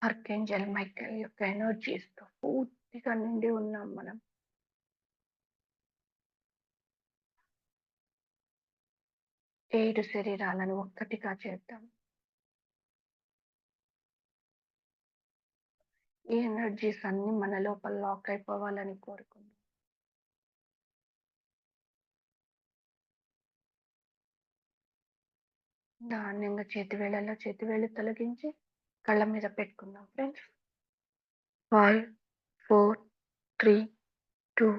ఆర్కేంజల్ మైకేల్ యొక్క ఎనర్జీస్తో పూర్తిగా నిండి ఉన్నాం మనం. ఏడు శరీరాలను ఒక్కటిగా చేద్దాం. ఈ ఎనర్జీస్ అన్ని మన లోపల లాక్ అయిపోవాలని కోరుకుందాం. నాణ్యంగా చేతి వేళ్ళు తొలగించి కళ్ళ మీద పెట్టుకుందాం ఫ్రెండ్స్. 5, 4, 3, 2,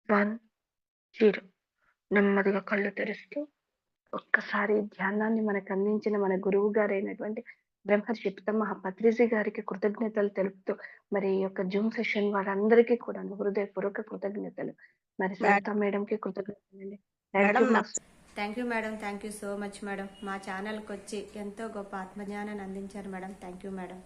1, 0. నెమ్మదిగా కళ్ళు తెరుస్తూ ఒక్కసారి ధ్యానాన్ని మనకు అందించిన మన గురువు గారైనటువంటి బ్రహ్మర్షి పితామహ పత్రిజీ గారికి కృతజ్ఞతలు తెలుపుతూ, మరి ఈ యొక్క జూమ్ సెషన్ వారందరికీ కూడా హృదయపూర్వక కృతజ్ఞతలు. మరి సరిత మేడంకి కృతజ్ఞతలు. Thank you master. Thank you so much madam. మా ఛానల్కి వచ్చి ఎంతో గొప్ప ఆత్మజ్ఞానాన్ని అందించారు మేడం. Thank you madam.